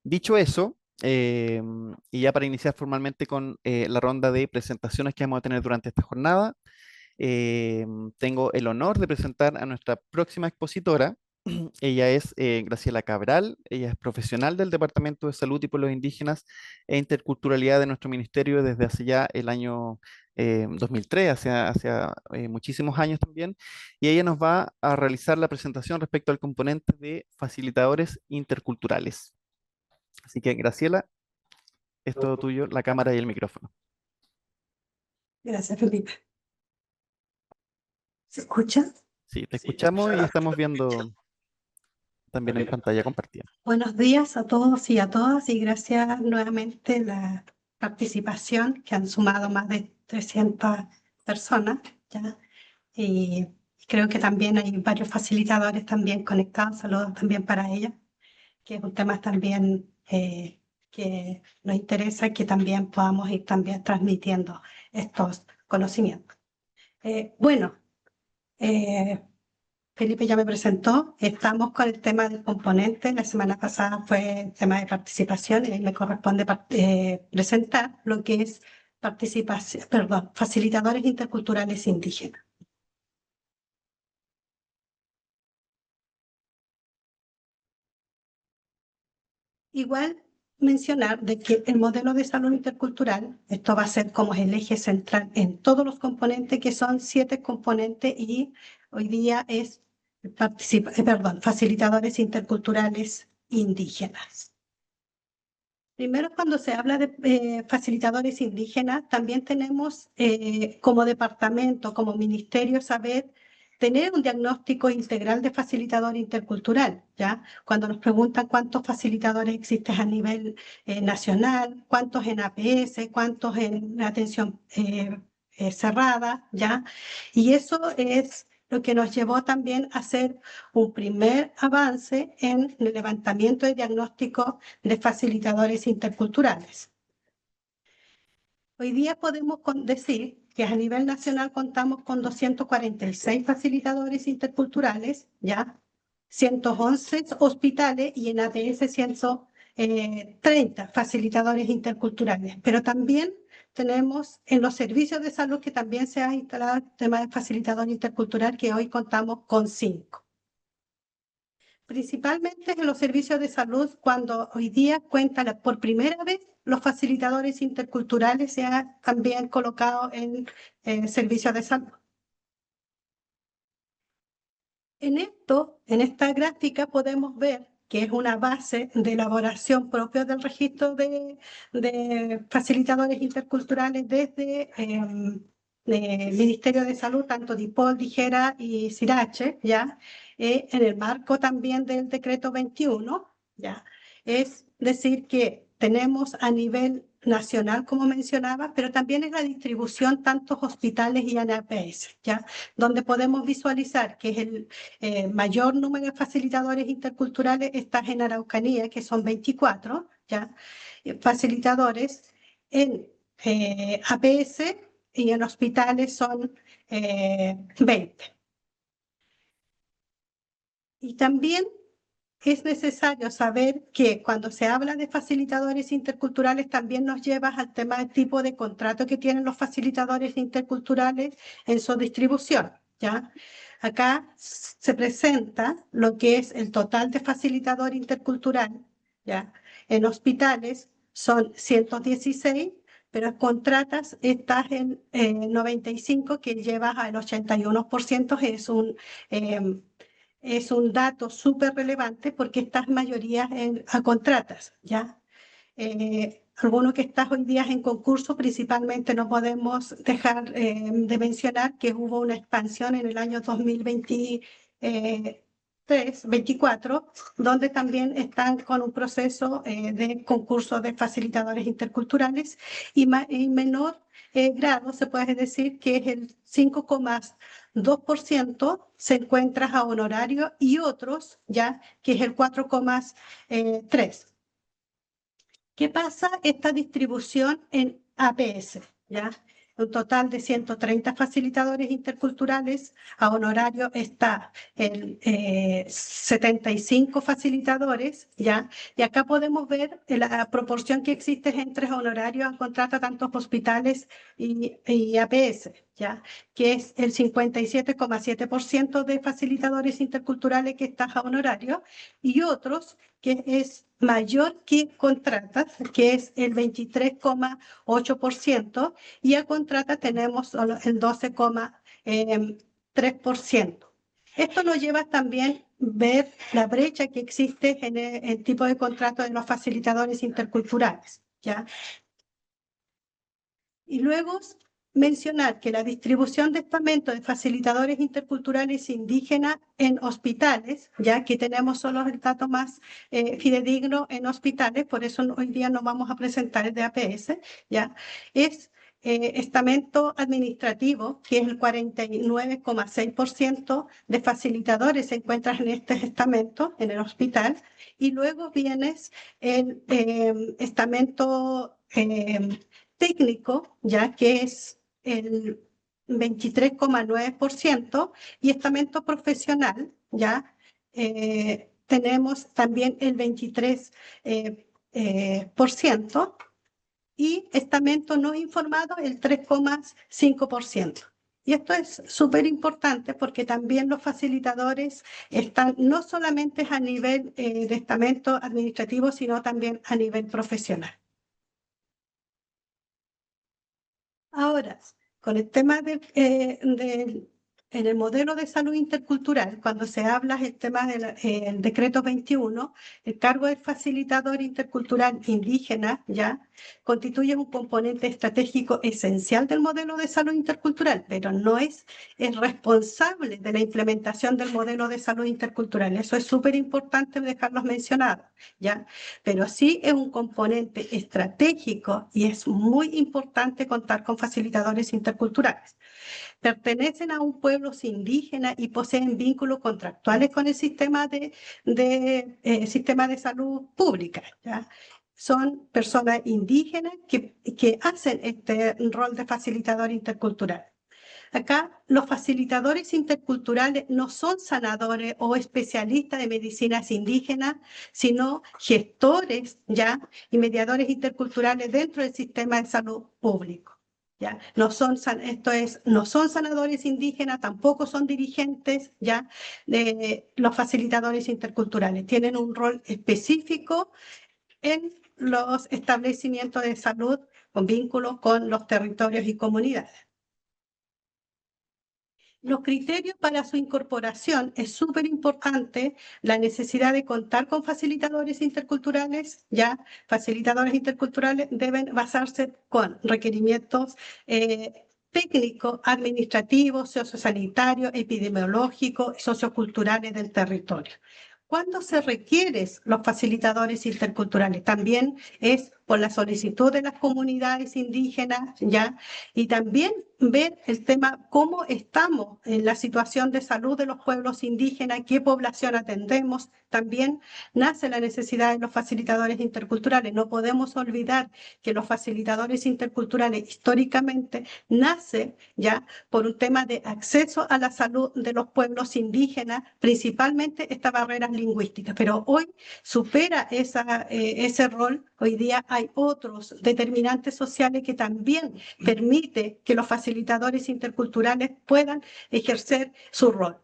Dicho eso, y ya para iniciar formalmente con la ronda de presentaciones que vamos a tener durante esta jornada, tengo el honor de presentar a nuestra próxima expositora. Ella es Graciela Cabral, ella es profesional del Departamento de Salud y Pueblos Indígenas e Interculturalidad de nuestro ministerio desde hace ya el año 2003, hace muchísimos años también, y ella nos va a realizar la presentación respecto al componente de facilitadores interculturales. Así que, Graciela, es todo tuyo, la cámara y el micrófono. Gracias, Felipe. ¿Se escucha? Sí, te escuchamos y estamos viendo también en pantalla compartida. Buenos días a todos y a todas y gracias nuevamente la participación que han sumado más de 300 personas, ¿ya? Y creo que también hay varios facilitadores también conectados. Saludos también para ellos, que es un tema también que nos interesa, que también podamos ir también transmitiendo estos conocimientos. Bueno, Felipe ya me presentó, estamos con el tema del componente. La semana pasada fue el tema de participación y ahí me corresponde presentar lo que es participación, perdón, facilitadores interculturales indígenas. Igual mencionar de que el modelo de salud intercultural, esto va a ser como el eje central en todos los componentes, que son 7 componentes, y hoy día es facilitadores interculturales indígenas. Primero, cuando se habla de facilitadores indígenas, también tenemos como departamento, como ministerio, saber tener un diagnóstico integral de facilitador intercultural, ¿ya? Cuando nos preguntan cuántos facilitadores existen a nivel nacional, cuántos en APS, cuántos en atención cerrada, ¿ya? Y eso es lo que nos llevó también a hacer un primer avance en el levantamiento de diagnóstico de facilitadores interculturales. Hoy día podemos decir que a nivel nacional contamos con 246 facilitadores interculturales, ¿ya? 111 hospitales y en ATS 130 facilitadores interculturales. Pero también tenemos en los servicios de salud que también se ha instalado el tema de facilitador intercultural, que hoy contamos con 5. Principalmente en los servicios de salud, cuando hoy día cuentan por primera vez los facilitadores interculturales se han también colocado en servicios de salud. En esta gráfica podemos ver que es una base de elaboración propia del registro de facilitadores interculturales desde el Ministerio de Salud, tanto DIPOL, DIGERA y CIRACHE, ¿ya? En el marco también del decreto 21, ¿ya? Es decir, que tenemos a nivel nacional, como mencionaba, pero también es la distribución tantos hospitales y ANAPS, ¿ya? Donde podemos visualizar que es el mayor número de facilitadores interculturales está en Araucanía, que son 24, ¿ya? Facilitadores en APS y en hospitales son 20. Y también es necesario saber que cuando se habla de facilitadores interculturales también nos lleva al tema del tipo de contrato que tienen los facilitadores interculturales en su distribución, ¿ya? Acá se presenta lo que es el total de facilitador intercultural, ¿ya? En hospitales son 116, pero en contratas estás en 95, que lleva al 81%, es un dato súper relevante porque estas mayorías a contratas, ¿ya? Alguno que está hoy día en concurso, principalmente no podemos dejar de mencionar que hubo una expansión en el año 2024, donde también están con un proceso de concurso de facilitadores interculturales y menor grado se puede decir que es el 5,2% se encuentra a honorario y otros ya que es el 4,3%. ¿Qué pasa esta distribución en APS? ¿Ya? un total de 130 facilitadores interculturales. A honorario está el 75 facilitadores, ¿ya? Y acá podemos ver la proporción que existe entre honorarios a contrata tantos hospitales y APS, ¿ya? Que es el 57,7% de facilitadores interculturales que están a honorario y otros que es mayor que contratas, que es el 23,8%, y a contrata tenemos solo el 12,3%. Esto nos lleva también a ver la brecha que existe en el tipo de contrato de los facilitadores interculturales, ¿ya? Y luego mencionar que la distribución de estamentos de facilitadores interculturales indígenas en hospitales, ya que tenemos solo el dato más fidedigno en hospitales, por eso hoy día no vamos a presentar el de APS, ya, es estamento administrativo, que es el 49,6% de facilitadores se encuentran en este estamento, en el hospital, y luego viene el estamento técnico, ya que es el 23,9%, y estamento profesional, ya tenemos también el 23%, y estamento no informado el 3,5%. Y esto es súper importante porque también los facilitadores están no solamente a nivel de estamento administrativo, sino también a nivel profesional. Ahora, con el tema en el modelo de salud intercultural, cuando se habla el tema del decreto 21, el cargo del facilitador intercultural indígena ya constituye un componente estratégico esencial del modelo de salud intercultural, pero no es el responsable de la implementación del modelo de salud intercultural. Eso es súper importante dejarlos mencionados, ¿ya? Pero sí es un componente estratégico y es muy importante contar con facilitadores interculturales. Pertenecen a un pueblo indígena y poseen vínculos contractuales con el sistema de salud pública, ¿ya? Son personas indígenas que hacen este rol de facilitador intercultural. Acá los facilitadores interculturales no son sanadores o especialistas de medicinas indígenas, sino gestores ya y mediadores interculturales dentro del sistema de salud público. ¿Ya? No son sanadores indígenas, tampoco son dirigentes ya de los facilitadores interculturales. Tienen un rol específico en los establecimientos de salud con vínculos con los territorios y comunidades. Los criterios para su incorporación es súper importante la necesidad de contar con facilitadores interculturales, ya facilitadores interculturales deben basarse con requerimientos técnicos, administrativos, sociosanitarios, epidemiológicos, socioculturales del territorio. ¿Cuándo se requieren los facilitadores interculturales? También es por la solicitud de las comunidades indígenas, ¿ya? Y también ver el tema, cómo estamos en la situación de salud de los pueblos indígenas, qué población atendemos. También nace la necesidad de los facilitadores interculturales. No podemos olvidar que los facilitadores interculturales históricamente nacen ya por un tema de acceso a la salud de los pueblos indígenas, principalmente estas barreras lingüísticas. Pero hoy supera ese rol. Hoy día hay otros determinantes sociales que también permiten que los facilitadores interculturales puedan ejercer su rol.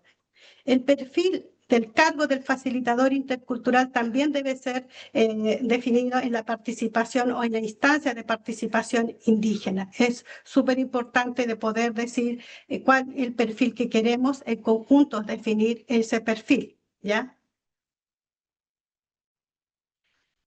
El perfil del cargo del facilitador intercultural también debe ser definido en la participación o en la instancia de participación indígena. Es súper importante de poder decir cuál es el perfil que queremos, en conjunto definir ese perfil, ¿ya?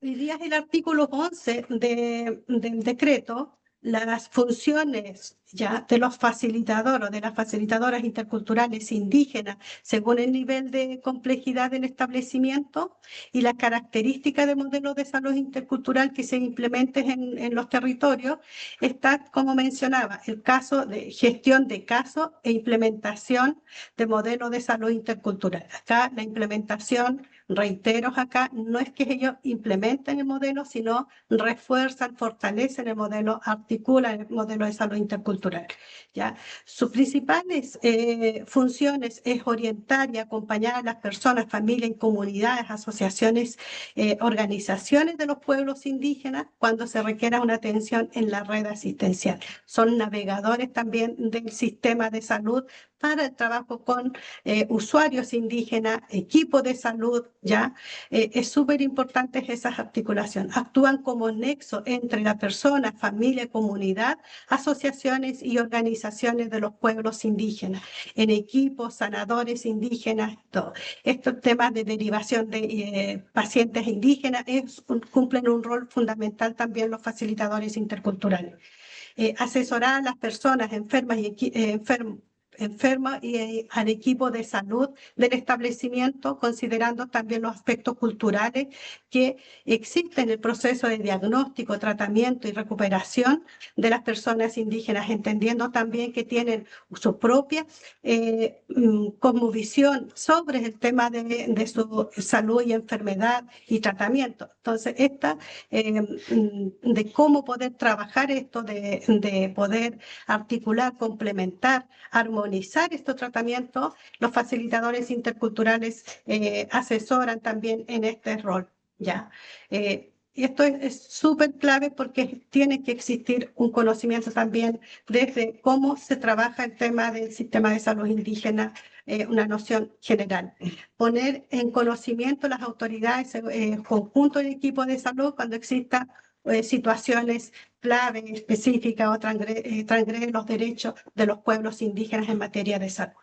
Hoy día es el artículo 11 del decreto, las funciones ya de los facilitadores o de las facilitadoras interculturales indígenas según el nivel de complejidad del establecimiento y las características de modelo de salud intercultural que se implementen en los territorios. Está, como mencionaba, el caso de gestión de casos e implementación de modelo de salud intercultural. Acá la implementación reitero acá, no es que ellos implementen el modelo, sino refuerzan, fortalecen el modelo, articulan el modelo de salud intercultural. ¿Ya? Sus principales funciones es orientar y acompañar a las personas, familias y comunidades, asociaciones, organizaciones de los pueblos indígenas cuando se requiera una atención en la red asistencial. Son navegadores también del sistema de salud para el trabajo con usuarios indígenas, equipos de salud, ¿ya? Es súper importante esas articulaciones. Actúan como nexo entre la persona, familia, comunidad, asociaciones y organizaciones de los pueblos indígenas, en equipos, sanadores indígenas, todo. Estos temas de derivación de pacientes indígenas cumplen un rol fundamental también los facilitadores interculturales. Asesorar a las personas enfermas y al equipo de salud del establecimiento, considerando también los aspectos culturales que existen en el proceso de diagnóstico, tratamiento y recuperación de las personas indígenas, entendiendo también que tienen su propia cosmovisión sobre el tema de su salud y enfermedad y tratamiento. Entonces, de cómo poder trabajar esto, de poder articular, complementar, armonizar estos tratamientos, los facilitadores interculturales asesoran también en este rol, ¿ya? Y esto es súper clave porque tiene que existir un conocimiento también desde cómo se trabaja el tema del sistema de salud indígena, una noción general. Poner en conocimiento las autoridades, conjunto del equipo de salud cuando exista situaciones clave, específicas o transgreden los derechos de los pueblos indígenas en materia de salud.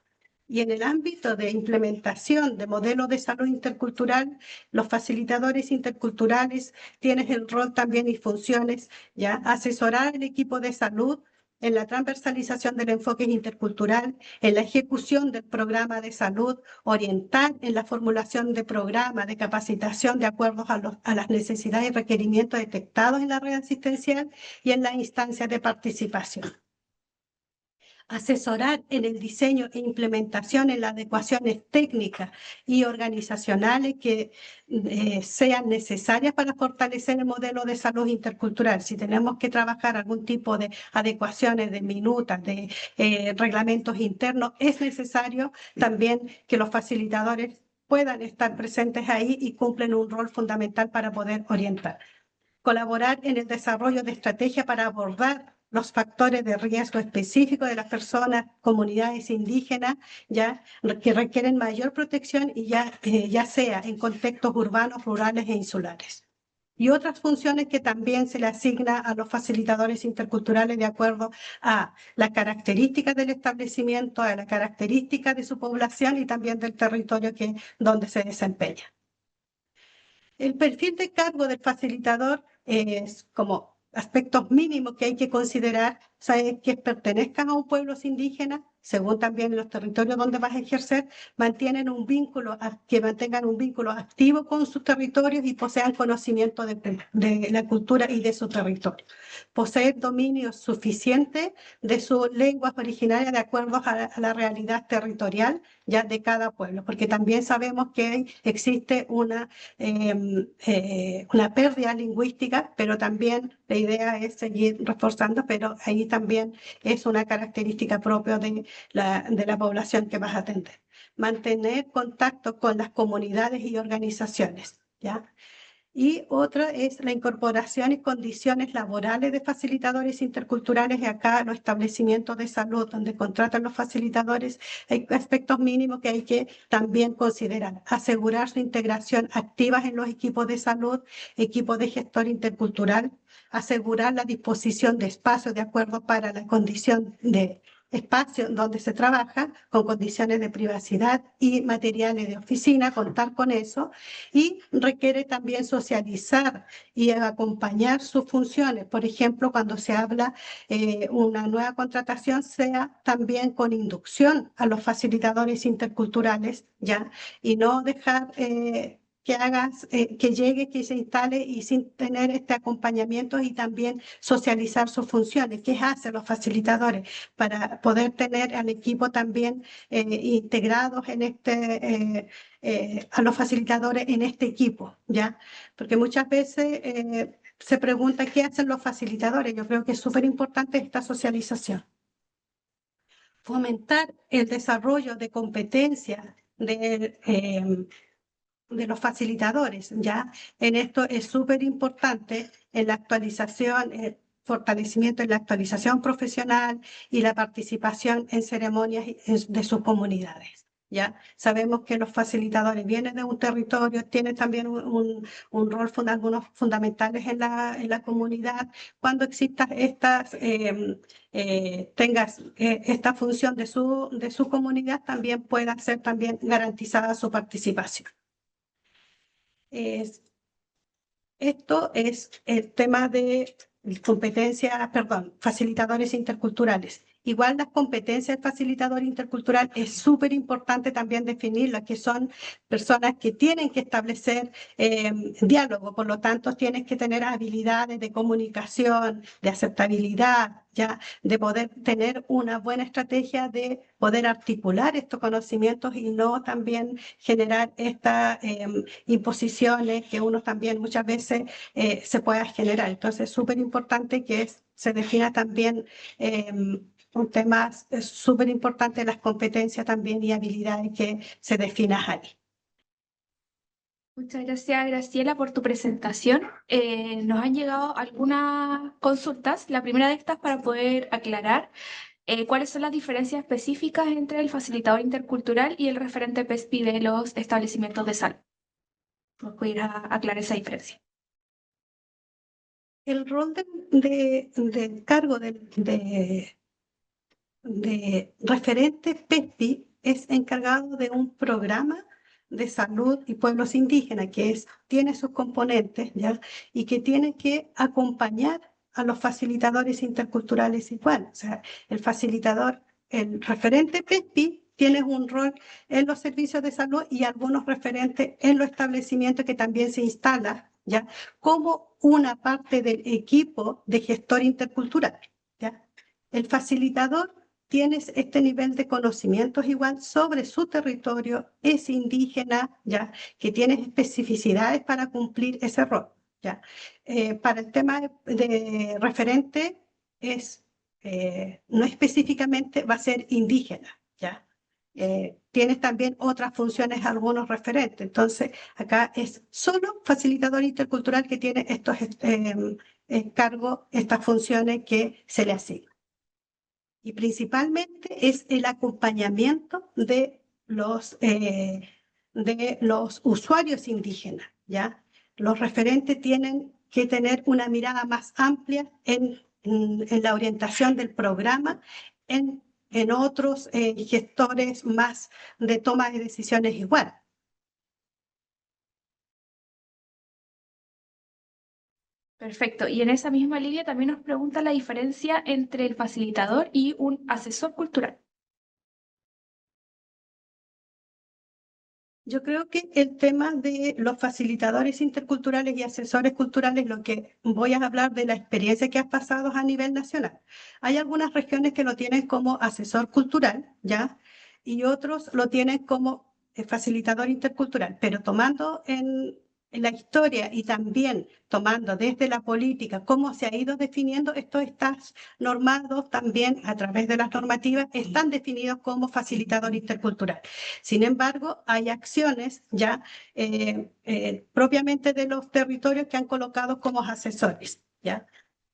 Y en el ámbito de implementación de modelos de salud intercultural, los facilitadores interculturales tienen el rol también y funciones, ya, asesorar al equipo de salud en la transversalización del enfoque intercultural, en la ejecución del programa de salud, orientar en la formulación de programas de capacitación de acuerdo a las necesidades y requerimientos detectados en la red asistencial y en las instancias de participación. Asesorar en el diseño e implementación en las adecuaciones técnicas y organizacionales que sean necesarias para fortalecer el modelo de salud intercultural. Si tenemos que trabajar algún tipo de adecuaciones de minutas, de reglamentos internos, es necesario también que los facilitadores puedan estar presentes ahí y cumplen un rol fundamental para poder orientar. Colaborar en el desarrollo de estrategias para abordar los factores de riesgo específicos de las personas, comunidades indígenas, ya que requieren mayor protección y ya sea en contextos urbanos, rurales e insulares. Y otras funciones que también se le asigna a los facilitadores interculturales de acuerdo a las características del establecimiento, a las características de su población y también del territorio donde se desempeña. El perfil de cargo del facilitador es como aspectos mínimos que hay que considerar, ¿sabes? Que pertenezcan a un pueblo indígena, según también los territorios donde vas a ejercer, que mantengan un vínculo activo con sus territorios y posean conocimiento de la cultura y de su territorio. Poseer dominio suficiente de sus lenguas originarias de acuerdo a la realidad territorial ya de cada pueblo, porque también sabemos que existe una pérdida lingüística, pero también la idea es seguir reforzando, pero ahí también es una característica propia de la población que vas a atender. Mantener contacto con las comunidades y organizaciones, ¿ya? Y otra es la incorporación y condiciones laborales de facilitadores interculturales. Y acá los establecimientos de salud donde contratan los facilitadores, hay aspectos mínimos que hay que también considerar. Asegurar su integración activa en los equipos de salud, equipos de gestor intercultural, asegurar la disposición de espacios de acuerdo para la condición de espacio donde se trabaja, con condiciones de privacidad y materiales de oficina, contar con eso, y requiere también socializar y acompañar sus funciones. Por ejemplo, cuando se habla una nueva contratación, sea también con inducción a los facilitadores interculturales, ¿ya? Y no dejar que llegue, que se instale y sin tener este acompañamiento y también socializar sus funciones. ¿Qué hacen los facilitadores para poder tener al equipo también integrados a los facilitadores en este equipo, ¿ya? Porque muchas veces se pregunta qué hacen los facilitadores. Yo creo que es súper importante esta socialización. Fomentar el desarrollo de competencias de los facilitadores, ¿ya? En esto es súper importante en la actualización, fortalecimiento en la actualización profesional y la participación en ceremonias de sus comunidades, ¿ya? Sabemos que los facilitadores vienen de un territorio, tienen también un rol, algunos fundamentales en la comunidad. Cuando exista tengas esta función de su comunidad, también pueda ser también garantizada su participación. Esto es el tema de competencias, perdón, facilitadores interculturales. Igual las competencias del facilitador intercultural es súper importante también definirlas, que son personas que tienen que establecer diálogo, por lo tanto tienes que tener habilidades de comunicación, de aceptabilidad, ya, de poder tener una buena estrategia de poder articular estos conocimientos y no también generar estas imposiciones que uno también muchas veces se pueda generar. Entonces es súper importante que se defina también un tema súper importante, las competencias también y habilidades que se definan ahí. Muchas gracias, Graciela, por tu presentación. Nos han llegado algunas consultas. La primera de estas para poder aclarar cuáles son las diferencias específicas entre el facilitador intercultural y el referente PESPI de los establecimientos de salud. ¿Nos pudiera aclarar esa diferencia? El rol del cargo de referente PESPI es encargado de un programa de salud y pueblos indígenas tiene sus componentes, ¿ya? Y que tiene que acompañar a los facilitadores interculturales igual. O sea, el referente PESPI tiene un rol en los servicios de salud y algunos referentes en los establecimientos que también se instala, ¿ya? Como una parte del equipo de gestor intercultural, ¿ya? El facilitador tienes este nivel de conocimientos igual sobre su territorio, es indígena, ¿ya? Que tienes especificidades para cumplir ese rol, ¿ya? Para el tema de referente, no específicamente va a ser indígena, ¿ya? Tienes también otras funciones, algunos referentes. Entonces, acá es solo facilitador intercultural que tiene estos cargos, estas funciones que se le asignan. Y principalmente es el acompañamiento de los usuarios indígenas, ¿ya? Los referentes tienen que tener una mirada más amplia en la orientación del programa, en otros gestores más de toma de decisiones igual. Perfecto. Y en esa misma línea también nos pregunta la diferencia entre el facilitador y un asesor cultural. Yo creo que el tema de los facilitadores interculturales y asesores culturales, lo que voy a hablar de la experiencia que ha pasado a nivel nacional. Hay algunas regiones que lo tienen como asesor cultural, ¿ya? Y otros lo tienen como facilitador intercultural, pero tomando en la historia y también tomando desde la política cómo se ha ido definiendo, esto está normado también a través de las normativas, están definidos como facilitador intercultural. Sin embargo, hay acciones ya propiamente de los territorios que han colocado como asesores, ¿ya?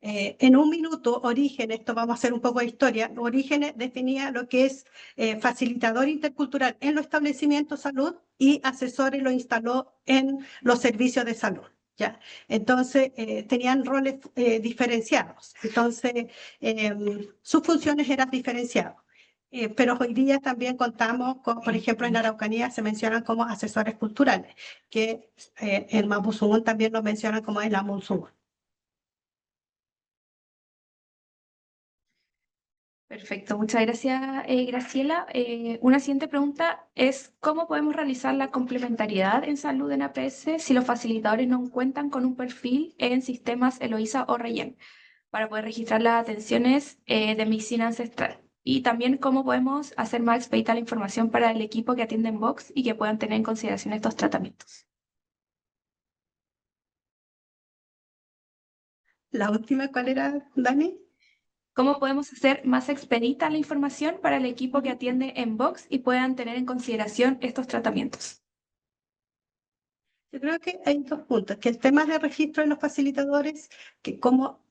En un minuto, Orígenes, esto vamos a hacer un poco de historia, Orígenes definía lo que es facilitador intercultural en los establecimientos de salud y asesores lo instaló en los servicios de salud, ¿ya? Entonces, tenían roles diferenciados, entonces sus funciones eran diferenciadas. Pero hoy día también contamos con, por ejemplo, en Araucanía se mencionan como asesores culturales, que en Mapuzungún también lo mencionan como el Amuzungún. Perfecto, muchas gracias, Graciela. Una siguiente pregunta es, ¿cómo podemos realizar la complementariedad en salud en APS si los facilitadores no cuentan con un perfil en sistemas Eloísa o Rellén para poder registrar las atenciones de medicina ancestral? y también cómo podemos hacer más expedita la información para el equipo que atiende en Vox y que puedan tener en consideración estos tratamientos. La última, ¿cuál era, Dani? ¿Cómo podemos hacer más expedita la información para el equipo que atiende en Vox y puedan tener en consideración estos tratamientos? Yo creo que hay dos puntos, que el tema de registro de los facilitadores, que cómo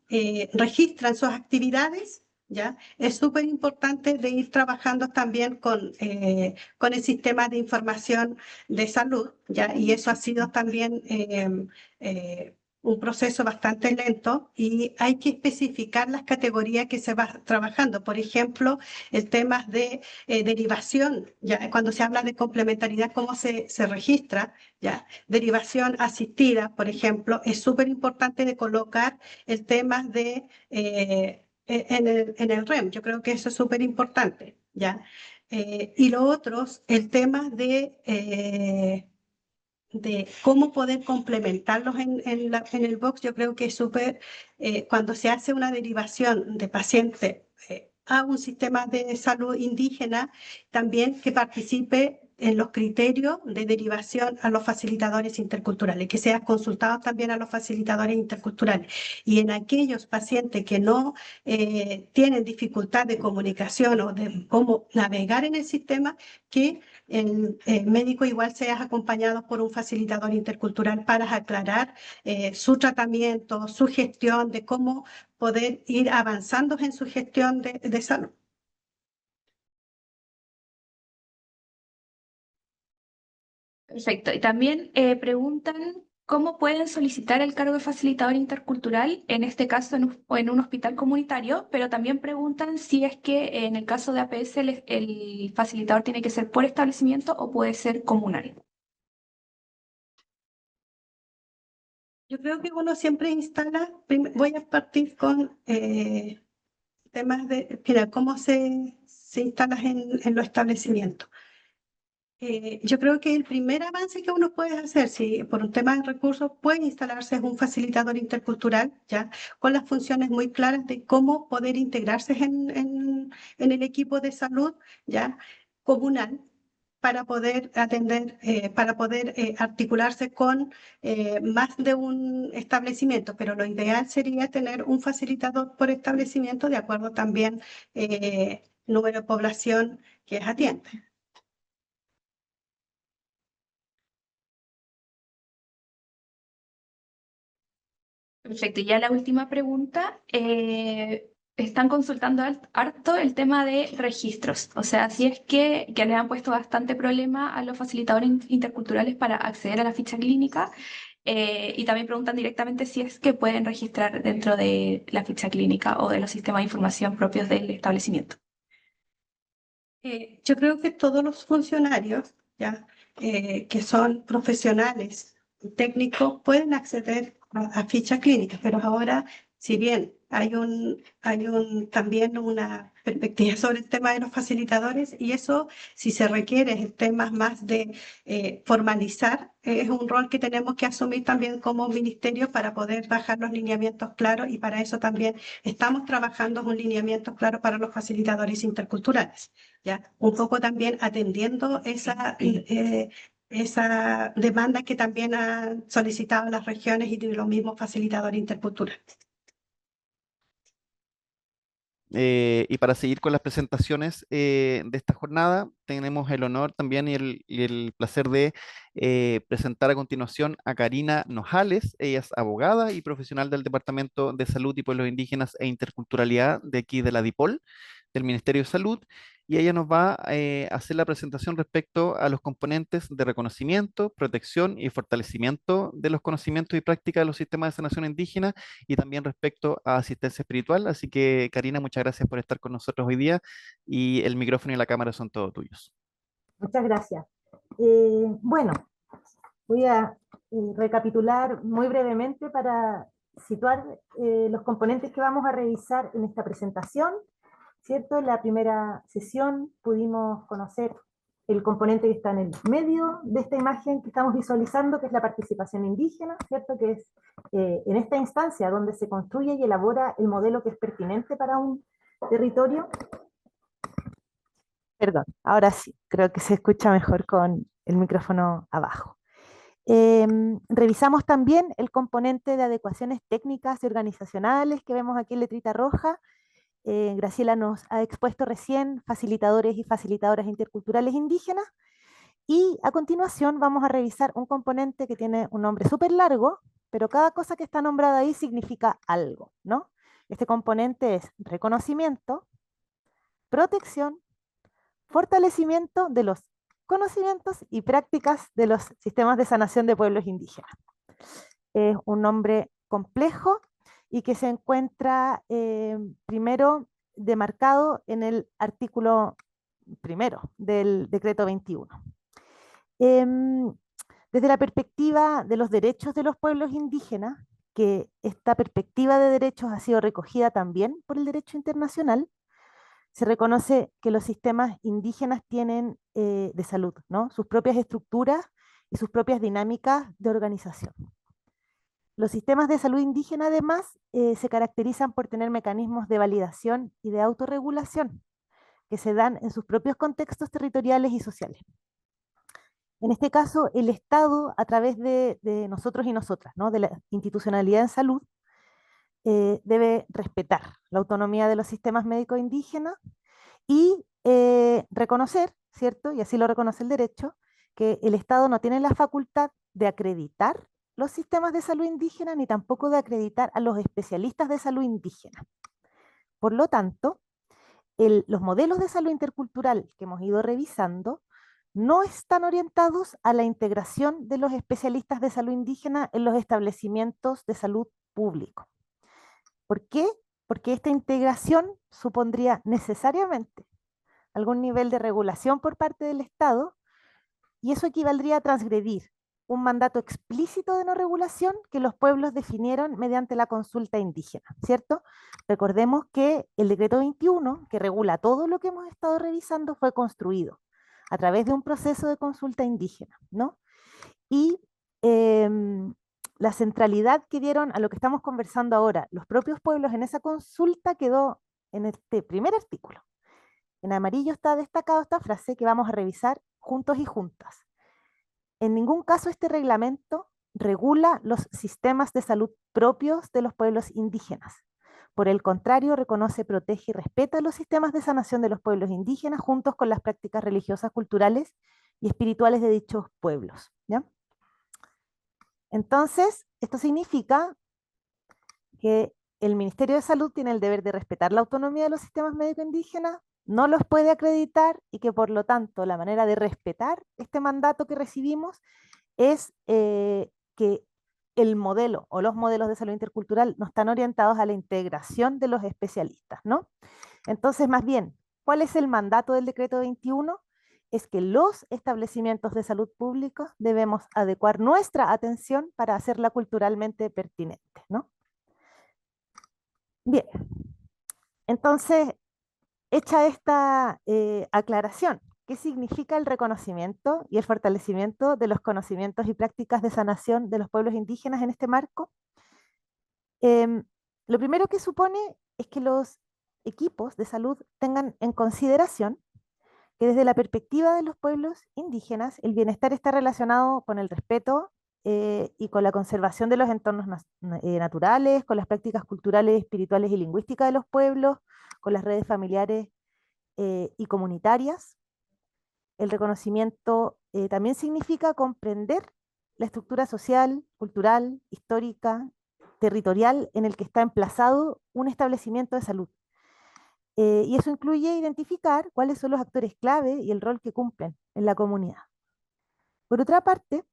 registran sus actividades, ¿ya? Es súper importante de ir trabajando también con el sistema de información de salud, ¿ya? Y eso ha sido también un proceso bastante lento y hay que especificar las categorías que se va trabajando. Por ejemplo, el tema de derivación, ¿ya? Cuando se habla de complementariedad, ¿cómo se registra? ¿Ya? Derivación asistida, por ejemplo, es súper importante de colocar el tema de en el REM. Yo creo que eso es súper importante, ¿ya? Y lo otro, el tema de cómo poder complementarlos en el box, yo creo que es súper, cuando se hace una derivación de paciente a un sistema de salud indígena, también que participe en los criterios de derivación a los facilitadores interculturales, que sea consultado también a los facilitadores interculturales. Y en aquellos pacientes que no tienen dificultad de comunicación o de cómo navegar en el sistema, que el médico igual sea acompañado por un facilitador intercultural para aclarar su tratamiento, su gestión, de cómo poder ir avanzando en su gestión de salud. Perfecto. Y también preguntan cómo pueden solicitar el cargo de facilitador intercultural, en este caso o en un hospital comunitario, pero también preguntan si es que en el caso de APS el facilitador tiene que ser por establecimiento o puede ser comunal. Yo creo que uno siempre instala, voy a partir con temas de, mira, cómo se instala en los establecimientos. Yo creo que el primer avance que uno puede hacer, si por un tema de recursos puede instalarse, es un facilitador intercultural, ya con las funciones muy claras de cómo poder integrarse en el equipo de salud, ya comunal, para poder atender, para poder articularse con más de un establecimiento. Pero lo ideal sería tener un facilitador por establecimiento, de acuerdo también número de población que atiende. Perfecto. Y ya la última pregunta. Están consultando harto el tema de registros. O sea, si es que le han puesto bastante problema a los facilitadores interculturales para acceder a la ficha clínica. Y también preguntan directamente si es que pueden registrar dentro de la ficha clínica o de los sistemas de información propios del establecimiento. Yo creo que todos los funcionarios, ¿ya? Que son profesionales, técnicos, pueden acceder a ficha clínica, pero ahora, si bien también una perspectiva sobre el tema de los facilitadores, y eso, si se requiere temas más de formalizar, es un rol que tenemos que asumir también como ministerio para poder bajar los lineamientos claros, y para eso también estamos trabajando en un lineamiento claro para los facilitadores interculturales. ¿Ya? Un poco también atendiendo esa demanda que también han solicitado las regiones y los mismos facilitadores interculturales. Y para seguir con las presentaciones de esta jornada, tenemos el honor también y el placer de presentar a continuación a Karina Nojales. Ella es abogada y profesional del Departamento de Salud y Pueblos Indígenas e Interculturalidad de aquí de la DIPOL, del Ministerio de Salud, y ella nos va a hacer la presentación respecto a los componentes de reconocimiento, protección y fortalecimiento de los conocimientos y prácticas de los sistemas de sanación indígena y también respecto a asistencia espiritual. Así que, Karina, muchas gracias por estar con nosotros hoy día y el micrófono y la cámara son todos tuyos. Muchas gracias. Bueno, voy a recapitular muy brevemente para situar los componentes que vamos a revisar en esta presentación. ¿Cierto? En la primera sesión pudimos conocer el componente que está en el medio de esta imagen que estamos visualizando, que es la participación indígena, ¿cierto? Que es en esta instancia donde se construye y elabora el modelo que es pertinente para un territorio. Perdón, ahora sí, creo que se escucha mejor con el micrófono abajo. Revisamos también el componente de adecuaciones técnicas y organizacionales que vemos aquí en letrita roja. Graciela nos ha expuesto recién facilitadores y facilitadoras interculturales indígenas. Y a continuación vamos a revisar un componente que tiene un nombre súper largo, pero cada cosa que está nombrada ahí significa algo, ¿no? Este componente es reconocimiento, protección, fortalecimiento de los conocimientos y prácticas de los sistemas de sanación de pueblos indígenas. Es un nombre complejo y que se encuentra primero demarcado en el artículo primero del decreto 21. Desde la perspectiva de los derechos de los pueblos indígenas, que esta perspectiva de derechos ha sido recogida también por el derecho internacional, se reconoce que los sistemas indígenas tienen de salud, ¿no? Sus propias estructuras y sus propias dinámicas de organización. Los sistemas de salud indígena, además, se caracterizan por tener mecanismos de validación y de autorregulación que se dan en sus propios contextos territoriales y sociales. En este caso, el Estado, a través de nosotros y nosotras, ¿no? De la institucionalidad en salud, debe respetar la autonomía de los sistemas médicos indígenas y reconocer, ¿cierto? Y así lo reconoce el derecho, que el Estado no tiene la facultad de acreditar los sistemas de salud indígena ni tampoco de acreditar a los especialistas de salud indígena. Por lo tanto, los modelos de salud intercultural que hemos ido revisando no están orientados a la integración de los especialistas de salud indígena en los establecimientos de salud públicos. ¿Por qué? Porque esta integración supondría necesariamente algún nivel de regulación por parte del Estado y eso equivaldría a transgredir un mandato explícito de no regulación que los pueblos definieron mediante la consulta indígena, ¿cierto? Recordemos que el decreto 21, que regula todo lo que hemos estado revisando, fue construido a través de un proceso de consulta indígena, ¿no? Y la centralidad que dieron a lo que estamos conversando ahora, los propios pueblos en esa consulta quedó en este primer artículo. En amarillo está destacada esta frase que vamos a revisar juntos y juntas. En ningún caso este reglamento regula los sistemas de salud propios de los pueblos indígenas. Por el contrario, reconoce, protege y respeta los sistemas de sanación de los pueblos indígenas juntos con las prácticas religiosas, culturales y espirituales de dichos pueblos, ¿ya? Entonces, esto significa que el Ministerio de Salud tiene el deber de respetar la autonomía de los sistemas médicos indígenas, no los puede acreditar y que por lo tanto la manera de respetar este mandato que recibimos es que el modelo o los modelos de salud intercultural no están orientados a la integración de los especialistas, ¿no? Entonces, más bien, ¿cuál es el mandato del decreto 21? Es que los establecimientos de salud pública debemos adecuar nuestra atención para hacerla culturalmente pertinente, ¿no? Bien, entonces, hecha esta aclaración, ¿qué significa el reconocimiento y el fortalecimiento de los conocimientos y prácticas de sanación de los pueblos indígenas en este marco? Lo primero que supone es que los equipos de salud tengan en consideración que desde la perspectiva de los pueblos indígenas, el bienestar está relacionado con el respeto y con la conservación de los entornos naturales, con las prácticas culturales, espirituales y lingüísticas de los pueblos, con las redes familiares y comunitarias. El reconocimiento también significa comprender la estructura social, cultural, histórica, territorial en el que está emplazado un establecimiento de salud. Y eso incluye identificar cuáles son los actores clave y el rol que cumplen en la comunidad. Por otra parte,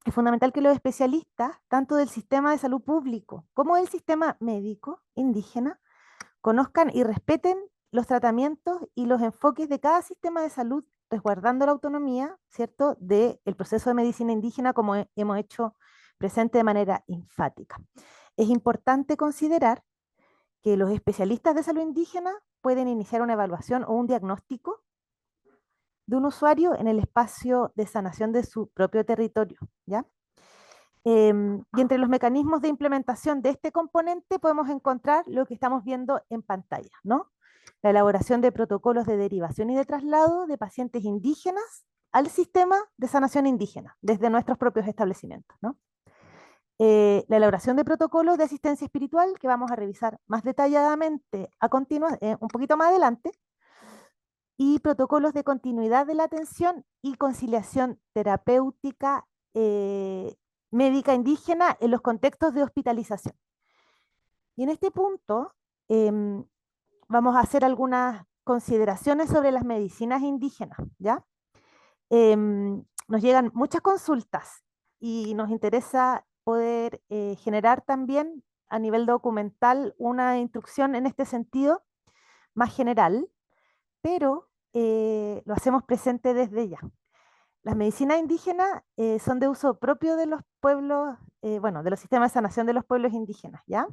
es fundamental que los especialistas, tanto del sistema de salud público como del sistema médico indígena, conozcan y respeten los tratamientos y los enfoques de cada sistema de salud, resguardando la autonomía, ¿cierto?, del proceso de medicina indígena, como hemos hecho presente de manera enfática. Es importante considerar que los especialistas de salud indígena pueden iniciar una evaluación o un diagnóstico de un usuario en el espacio de sanación de su propio territorio, ¿ya? Y entre los mecanismos de implementación de este componente podemos encontrar lo que estamos viendo en pantalla, ¿no? la elaboración de protocolos de derivación y de traslado de pacientes indígenas al sistema de sanación indígena, desde nuestros propios establecimientos, ¿no? La elaboración de protocolos de asistencia espiritual, que vamos a revisar más detalladamente un poquito más adelante, y protocolos de continuidad de la atención y conciliación terapéutica médica indígena en los contextos de hospitalización. Y en este punto em, vamos a hacer algunas consideraciones sobre las medicinas indígenas, ¿ya? Nos llegan muchas consultas y nos interesa poder generar también a nivel documental una instrucción en este sentido más general, pero lo hacemos presente desde ya. Las medicinas indígenas son de uso propio de los pueblos, bueno, de los sistemas de sanación de los pueblos indígenas, ¿ya?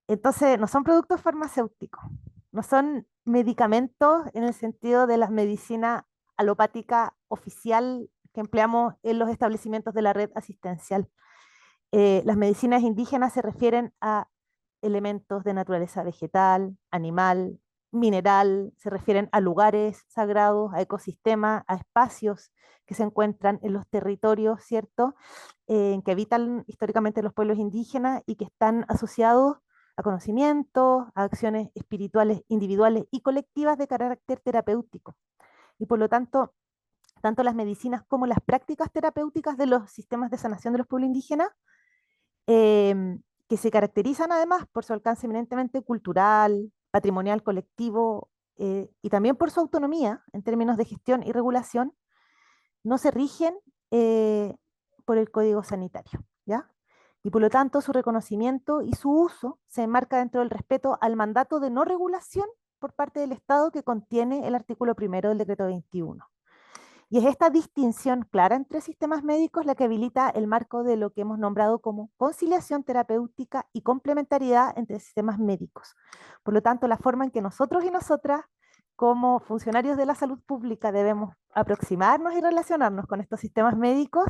Entonces, no son productos farmacéuticos, no son medicamentos en el sentido de la medicina alopática oficial que empleamos en los establecimientos de la red asistencial. Las medicinas indígenas se refieren a elementos de naturaleza vegetal, animal, mineral, se refieren a lugares sagrados, a ecosistemas, a espacios que se encuentran en los territorios, ¿cierto? En que habitan históricamente los pueblos indígenas y que están asociados a conocimientos, a acciones espirituales individuales y colectivas de carácter terapéutico. Y por lo tanto, tanto las medicinas como las prácticas terapéuticas de los sistemas de sanación de los pueblos indígenas que se caracterizan además por su alcance eminentemente cultural, patrimonial colectivo y también por su autonomía en términos de gestión y regulación, no se rigen por el Código Sanitario, ¿ya? Y por lo tanto su reconocimiento y su uso se enmarca dentro del respeto al mandato de no regulación por parte del Estado que contiene el artículo 1 del decreto 21. Y es esta distinción clara entre sistemas médicos la que habilita el marco de lo que hemos nombrado como conciliación terapéutica y complementariedad entre sistemas médicos. Por lo tanto, la forma en que nosotros y nosotras, como funcionarios de la salud pública, debemos aproximarnos y relacionarnos con estos sistemas médicos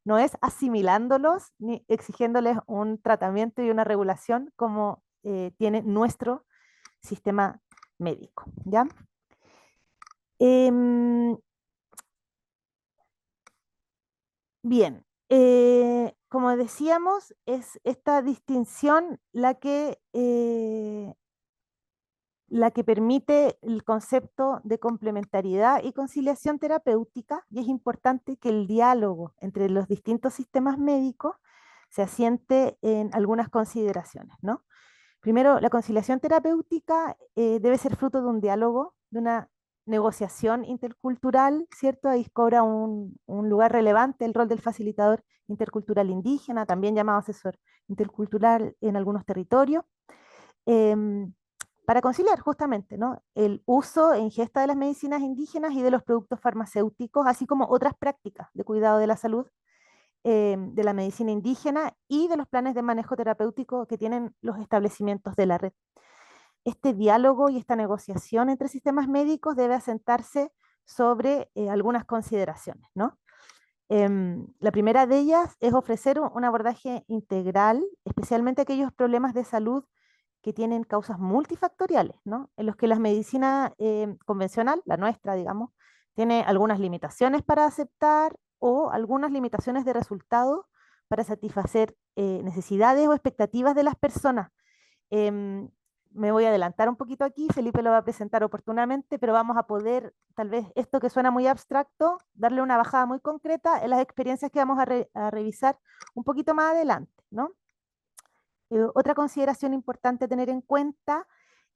no es asimilándolos ni exigiéndoles un tratamiento y una regulación como tiene nuestro sistema médico, ¿ya? Bien, como decíamos, es esta distinción la que permite el concepto de complementariedad y conciliación terapéutica, y es importante que el diálogo entre los distintos sistemas médicos se asiente en algunas consideraciones, ¿no? Primero, la conciliación terapéutica debe ser fruto de un diálogo, de una negociación intercultural, ¿cierto? Ahí cobra un lugar relevante el rol del facilitador intercultural indígena, también llamado asesor intercultural en algunos territorios, em, para conciliar justamente, ¿no? El uso e ingesta de las medicinas indígenas y de los productos farmacéuticos, así como otras prácticas de cuidado de la salud de la medicina indígena y de los planes de manejo terapéutico que tienen los establecimientos de la red. Este diálogo y esta negociación entre sistemas médicos debe asentarse sobre algunas consideraciones, ¿no? La primera de ellas es ofrecer un abordaje integral, especialmente aquellos problemas de salud que tienen causas multifactoriales, ¿no? En los que la medicina convencional, la nuestra, digamos, tiene algunas limitaciones para aceptar o algunas limitaciones de resultados para satisfacer necesidades o expectativas de las personas. Em, Me voy a adelantar un poquito aquí, Felipe lo va a presentar oportunamente, pero vamos a poder, tal vez esto que suena muy abstracto, darle una bajada muy concreta en las experiencias que vamos a revisar un poquito más adelante, ¿no? Otra consideración importante a tener en cuenta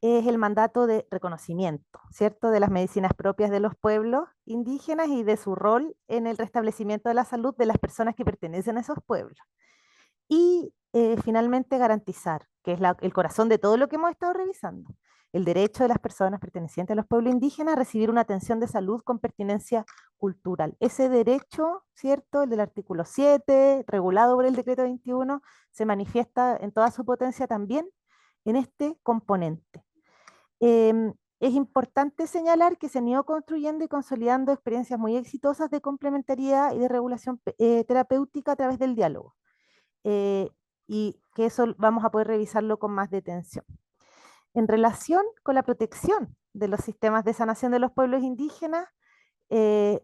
es el mandato de reconocimiento, ¿cierto? De las medicinas propias de los pueblos indígenas y de su rol en el restablecimiento de la salud de las personas que pertenecen a esos pueblos. Y finalmente garantizar, que es el corazón de todo lo que hemos estado revisando, el derecho de las personas pertenecientes a los pueblos indígenas a recibir una atención de salud con pertinencia cultural. Ese derecho, ¿cierto? El del artículo 7, regulado por el decreto 21, se manifiesta en toda su potencia también en este componente. Es importante señalar que se han ido construyendo y consolidando experiencias muy exitosas de complementariedad y de regulación terapéutica a través del diálogo. Y que eso vamos a poder revisarlo con más detención. En relación con la protección de los sistemas de sanación de los pueblos indígenas, eh,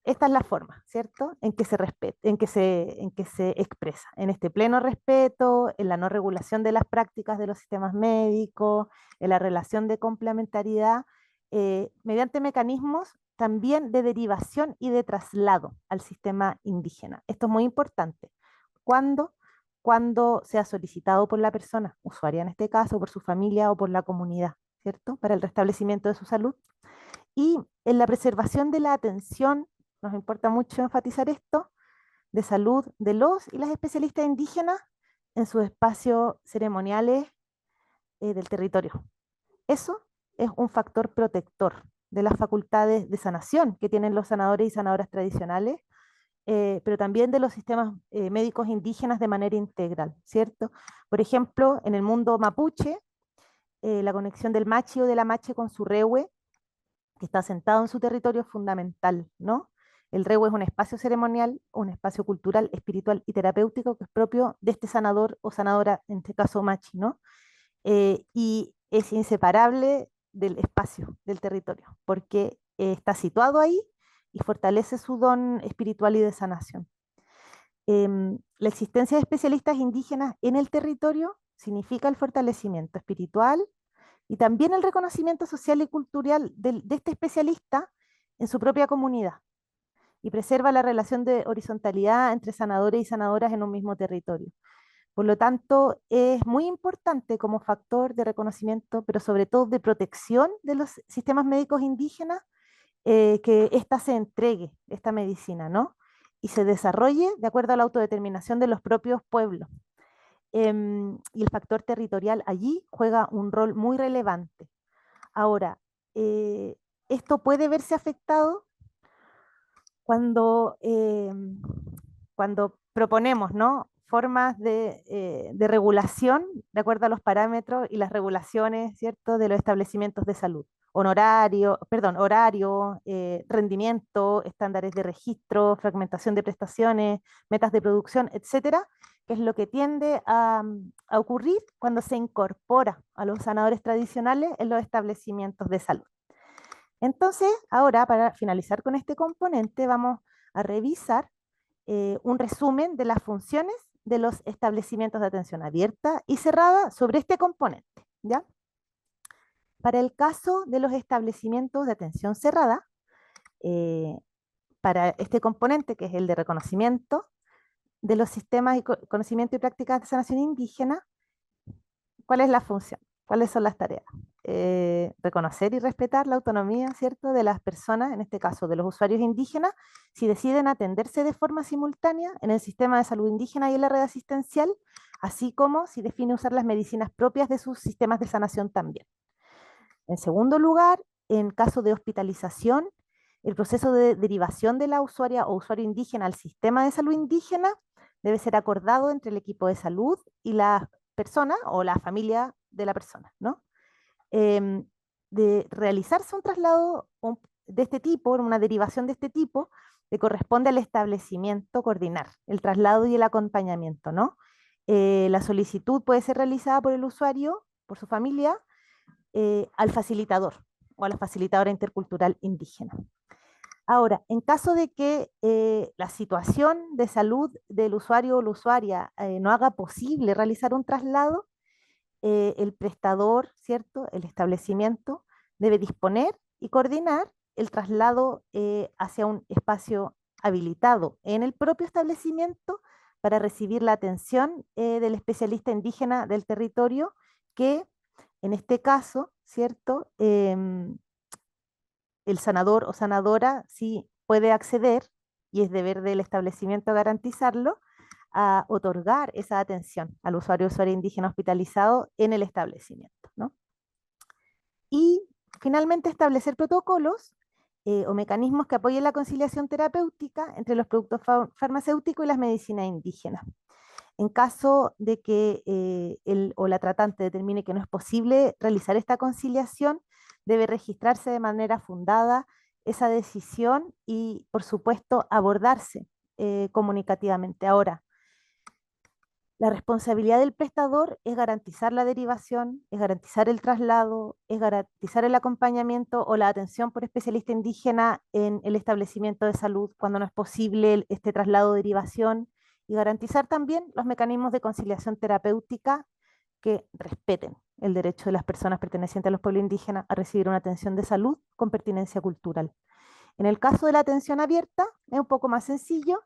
esta es la forma, ¿cierto? En que se respeta, en que se expresa, en este pleno respeto, en la no regulación de las prácticas de los sistemas médicos, en la relación de complementariedad, mediante mecanismos también de derivación y de traslado al sistema indígena. Esto es muy importante. ¿Cuándo? Cuando sea solicitado por la persona, usuaria en este caso, por su familia o por la comunidad, ¿cierto? Para el restablecimiento de su salud. Y en la preservación de la atención, nos importa mucho enfatizar esto, de salud de los y las especialistas indígenas en sus espacios ceremoniales del territorio. Eso es un factor protector de las facultades de sanación que tienen los sanadores y sanadoras tradicionales, pero también de los sistemas médicos indígenas de manera integral, ¿cierto? Por ejemplo, en el mundo mapuche, la conexión del machi o de la mache con su rehue, que está sentado en su territorio, es fundamental, ¿no? El rehue es un espacio ceremonial, un espacio cultural, espiritual y terapéutico que es propio de este sanador o sanadora, en este caso machi, ¿no? Y es inseparable del espacio, del territorio, porque está situado ahí y fortalece su don espiritual y de sanación. La existencia de especialistas indígenas en el territorio significa el fortalecimiento espiritual y también el reconocimiento social y cultural de este especialista en su propia comunidad y preserva la relación de horizontalidad entre sanadores y sanadoras en un mismo territorio. Por lo tanto, es muy importante como factor de reconocimiento, pero sobre todo de protección de los sistemas médicos indígenas, que ésta se entregue, esta medicina, ¿no? Y se desarrolle de acuerdo a la autodeterminación de los propios pueblos. Y el factor territorial allí juega un rol muy relevante. Ahora, esto puede verse afectado cuando, cuando proponemos, ¿no?, formas de regulación de acuerdo a los parámetros y las regulaciones, ¿cierto?, de los establecimientos de salud. Horario, rendimiento, estándares de registro, fragmentación de prestaciones, metas de producción, etcétera, que es lo que tiende a ocurrir cuando se incorpora a los sanadores tradicionales en los establecimientos de salud. Entonces, ahora para finalizar con este componente, vamos a revisar un resumen de las funciones de los establecimientos de atención abierta y cerrada sobre este componente, ¿ya? Para el caso de los establecimientos de atención cerrada, para este componente, que es el de reconocimiento de los sistemas y conocimiento y prácticas de sanación indígena, ¿cuál es la función? ¿Cuáles son las tareas? Reconocer y respetar la autonomía, ¿cierto?, de las personas, en este caso de los usuarios indígenas, si deciden atenderse de forma simultánea en el sistema de salud indígena y en la red asistencial, así como si define usar las medicinas propias de sus sistemas de sanación también. En segundo lugar, en caso de hospitalización, el proceso de derivación de la usuaria o usuario indígena al sistema de salud indígena debe ser acordado entre el equipo de salud y la persona o la familia de la persona, ¿no? De realizarse un traslado de este tipo, una derivación de este tipo, le corresponde al establecimiento coordinar el traslado y el acompañamiento, ¿no? La solicitud puede ser realizada por el usuario, por su familia, al facilitador o a la facilitadora intercultural indígena. Ahora, en caso de que la situación de salud del usuario o la usuaria no haga posible realizar un traslado, el prestador, ¿cierto?, el establecimiento, debe disponer y coordinar el traslado hacia un espacio habilitado en el propio establecimiento para recibir la atención del especialista indígena del territorio que, en este caso, ¿cierto?, el sanador o sanadora sí puede acceder, y es deber del establecimiento garantizarlo, a otorgar esa atención al usuario o usuaria indígena hospitalizado en el establecimiento, ¿no? Y finalmente establecer protocolos o mecanismos que apoyen la conciliación terapéutica entre los productos farmacéuticos y las medicinas indígenas. En caso de que el o la tratante determine que no es posible realizar esta conciliación, debe registrarse de manera fundada esa decisión y, por supuesto, abordarse comunicativamente. Ahora, La responsabilidad del prestador es garantizar la derivación, es garantizar el traslado, es garantizar el acompañamiento o la atención por especialista indígena en el establecimiento de salud cuando no es posible este traslado o derivación, y garantizar también los mecanismos de conciliación terapéutica que respeten el derecho de las personas pertenecientes a los pueblos indígenas a recibir una atención de salud con pertinencia cultural. En el caso de la atención abierta, es un poco más sencillo.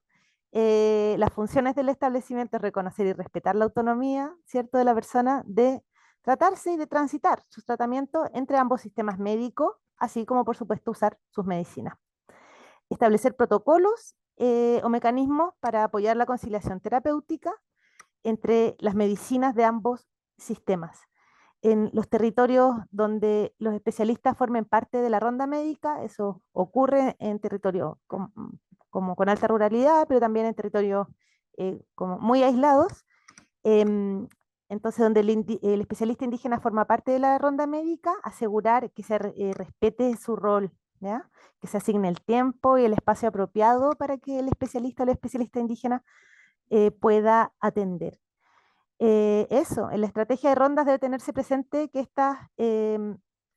Las funciones del establecimiento es reconocer y respetar la autonomía, ¿cierto?, de la persona de tratarse y de transitar sus tratamientos entre ambos sistemas médicos, así como, por supuesto, usar sus medicinas. Establecer protocolos o mecanismos para apoyar la conciliación terapéutica entre las medicinas de ambos sistemas. En los territorios donde los especialistas formen parte de la ronda médica, eso ocurre en territorios como con alta ruralidad, pero también en territorios como muy aislados. Entonces, donde el especialista indígena forma parte de la ronda médica, asegurar que se respete su rol, ¿ya? Que se asigne el tiempo y el espacio apropiado para que el especialista o el especialista indígena pueda atender. Eso, en la estrategia de rondas debe tenerse presente que estas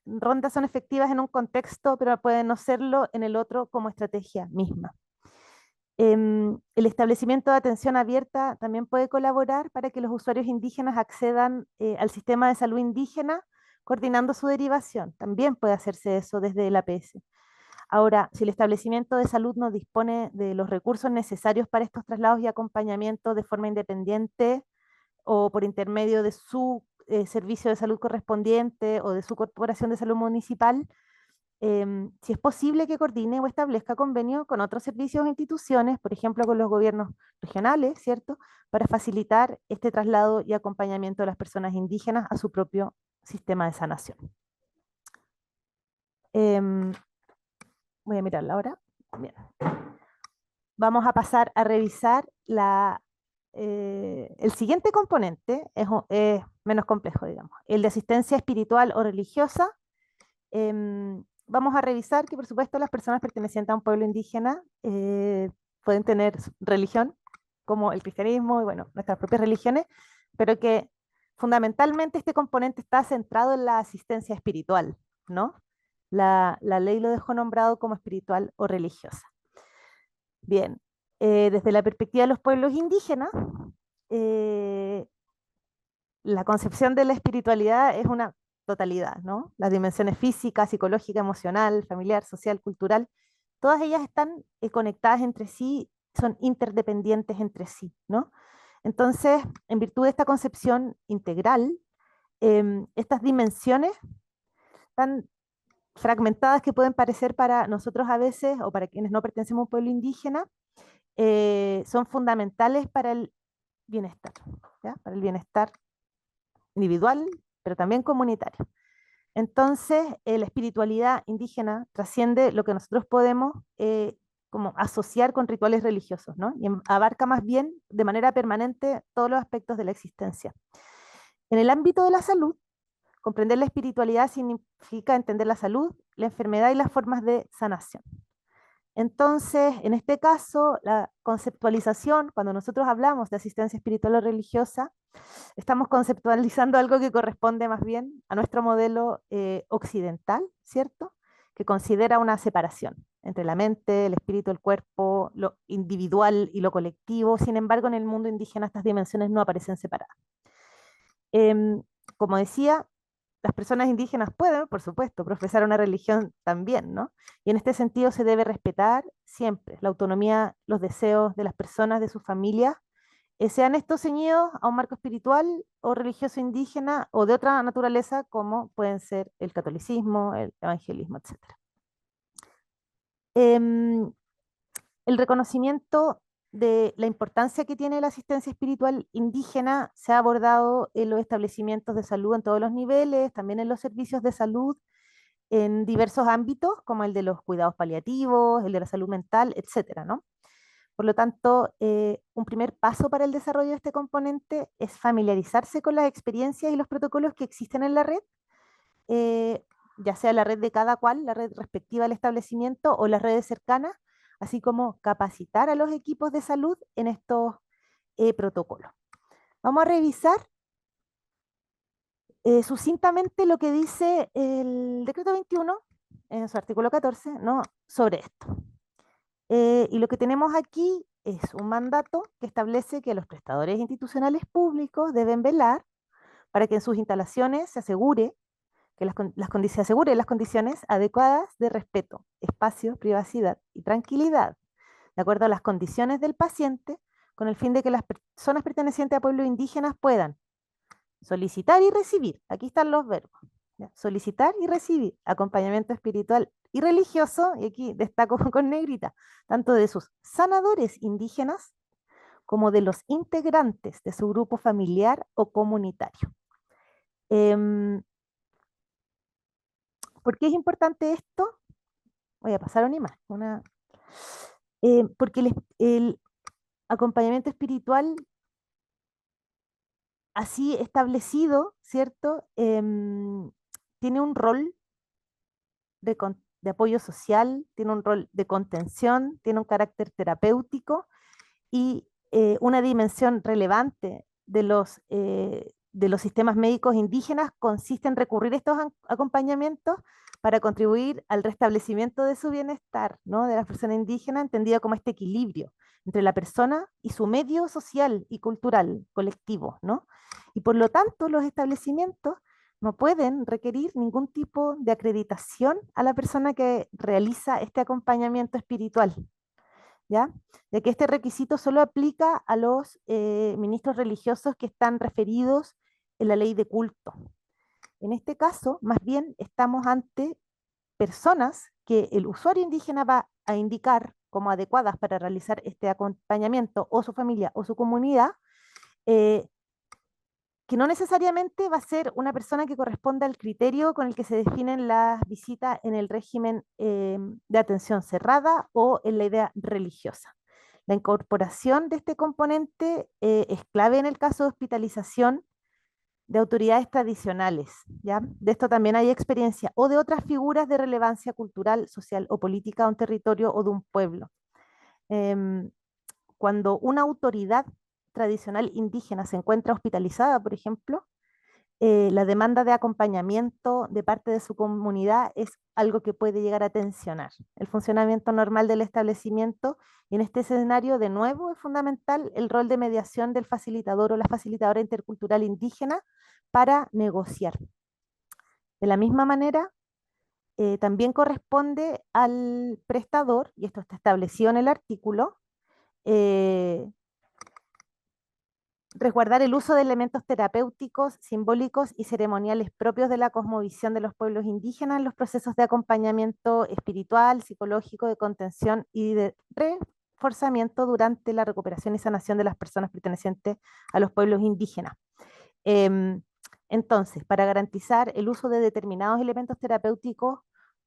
rondas son efectivas en un contexto, pero pueden no serlo en el otro como estrategia misma. El establecimiento de atención abierta también puede colaborar para que los usuarios indígenas accedan al sistema de salud indígena, coordinando su derivación. También puede hacerse eso desde el APS. Ahora, si el establecimiento de salud no dispone de los recursos necesarios para estos traslados y acompañamiento de forma independiente o por intermedio de su servicio de salud correspondiente o de su corporación de salud municipal, si es posible que coordine o establezca convenio con otros servicios o instituciones, por ejemplo con los gobiernos regionales, ¿cierto?, para facilitar este traslado y acompañamiento de las personas indígenas a su propio sistema de sanación. Voy a mirarla ahora. Bien. Vamos a pasar a revisar el siguiente componente, es menos complejo, digamos, el de asistencia espiritual o religiosa. Vamos a revisar que, por supuesto, las personas pertenecientes a un pueblo indígena pueden tener religión, como el cristianismo y, bueno, nuestras propias religiones, pero que fundamentalmente este componente está centrado en la asistencia espiritual, ¿no? La ley lo dejó nombrado como espiritual o religiosa. Bien, desde la perspectiva de los pueblos indígenas, la concepción de la espiritualidad es una totalidad, ¿no? Las dimensiones física, psicológica, emocional, familiar, social, cultural, todas ellas están conectadas entre sí, son interdependientes entre sí, ¿no? Entonces, en virtud de esta concepción integral, estas dimensiones tan fragmentadas que pueden parecer para nosotros a veces, o para quienes no pertenecemos a un pueblo indígena, son fundamentales para el bienestar, ¿ya? Para el bienestar individual, pero también comunitario. Entonces, la espiritualidad indígena trasciende lo que nosotros podemos como asociar con rituales religiosos, ¿no? Y abarca más bien de manera permanente todos los aspectos de la existencia. En el ámbito de la salud, comprender la espiritualidad significa entender la salud, la enfermedad y las formas de sanación. Entonces, en este caso, la conceptualización, cuando nosotros hablamos de asistencia espiritual o religiosa, estamos conceptualizando algo que corresponde más bien a nuestro modelo occidental, ¿cierto? Que considera una separación entre la mente, el espíritu, el cuerpo, lo individual y lo colectivo. Sin embargo, en el mundo indígena estas dimensiones no aparecen separadas. Como decía, las personas indígenas pueden, por supuesto, profesar una religión también, ¿no? Y en este sentido se debe respetar siempre la autonomía, los deseos de las personas, de sus familias, sean estos ceñidos a un marco espiritual o religioso indígena o de otra naturaleza, como pueden ser el catolicismo, el evangelismo, etc. El reconocimiento de la importancia que tiene la asistencia espiritual indígena se ha abordado en los establecimientos de salud en todos los niveles, también en los servicios de salud, en diversos ámbitos, como el de los cuidados paliativos, el de la salud mental, etcétera, ¿no? Por lo tanto, un primer paso para el desarrollo de este componente es familiarizarse con las experiencias y los protocolos que existen en la red, ya sea la red de cada cual, la red respectiva al establecimiento o las redes cercanas, así como capacitar a los equipos de salud en estos protocolos. Vamos a revisar sucintamente lo que dice el decreto 21 en su artículo 14, ¿no?, sobre esto. Y lo que tenemos aquí es un mandato que establece que los prestadores institucionales públicos deben velar para que en sus instalaciones se asegure que se aseguren las condiciones adecuadas de respeto, espacio, privacidad y tranquilidad, de acuerdo a las condiciones del paciente, con el fin de que las personas pertenecientes a pueblos indígenas puedan solicitar y recibir, aquí están los verbos, ¿ya? Solicitar y recibir acompañamiento espiritual y religioso, y aquí destaco con negrita, tanto de sus sanadores indígenas como de los integrantes de su grupo familiar o comunitario. ¿Por qué es importante esto? Voy a pasar una imagen. Porque el acompañamiento espiritual así establecido, ¿cierto? Tiene un rol de apoyo social, tiene un rol de contención, tiene un carácter terapéutico y una dimensión relevante de los sistemas médicos indígenas consiste en recurrir a estos acompañamientos para contribuir al restablecimiento de su bienestar, ¿no?, de las personas indígenas, entendido como este equilibrio entre la persona y su medio social y cultural colectivo, ¿no? Y por lo tanto, los establecimientos no pueden requerir ningún tipo de acreditación a la persona que realiza este acompañamiento espiritual, ¿ya? Ya que este requisito solo aplica a los ministros religiosos que están referidos en la ley de culto. En este caso, más bien, estamos ante personas que el usuario indígena va a indicar como adecuadas para realizar este acompañamiento, o su familia o su comunidad, eh, que no necesariamente va a ser una persona que corresponda al criterio con el que se definen las visitas en el régimen de atención cerrada o en la idea religiosa. La incorporación de este componente es clave en el caso de hospitalización de autoridades tradicionales, ¿ya? De esto también hay experiencia, o de otras figuras de relevancia cultural, social o política de un territorio o de un pueblo. Cuando una autoridad tradicional indígena se encuentra hospitalizada, por ejemplo, la demanda de acompañamiento de parte de su comunidad es algo que puede llegar a tensionar el funcionamiento normal del establecimiento, y en este escenario, de nuevo, es fundamental el rol de mediación del facilitador o la facilitadora intercultural indígena para negociar. De la misma manera, también corresponde al prestador, y esto está establecido en el artículo, resguardar el uso de elementos terapéuticos, simbólicos y ceremoniales propios de la cosmovisión de los pueblos indígenas en los procesos de acompañamiento espiritual, psicológico, de contención y de reforzamiento durante la recuperación y sanación de las personas pertenecientes a los pueblos indígenas. Entonces, para garantizar el uso de determinados elementos terapéuticos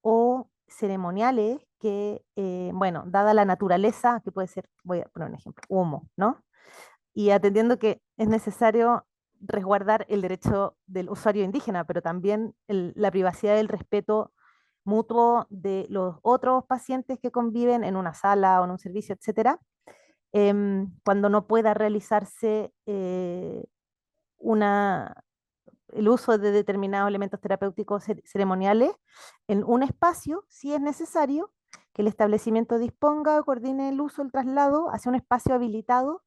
o ceremoniales que, bueno, dada la naturaleza, que puede ser, voy a poner un ejemplo, humo, ¿no? Y atendiendo que es necesario resguardar el derecho del usuario indígena, pero también la privacidad y el respeto mutuo de los otros pacientes que conviven en una sala o en un servicio, etcétera, cuando no pueda realizarse el uso de determinados elementos terapéuticos ceremoniales en un espacio, si es necesario que el establecimiento disponga o coordine el uso, el traslado hacia un espacio habilitado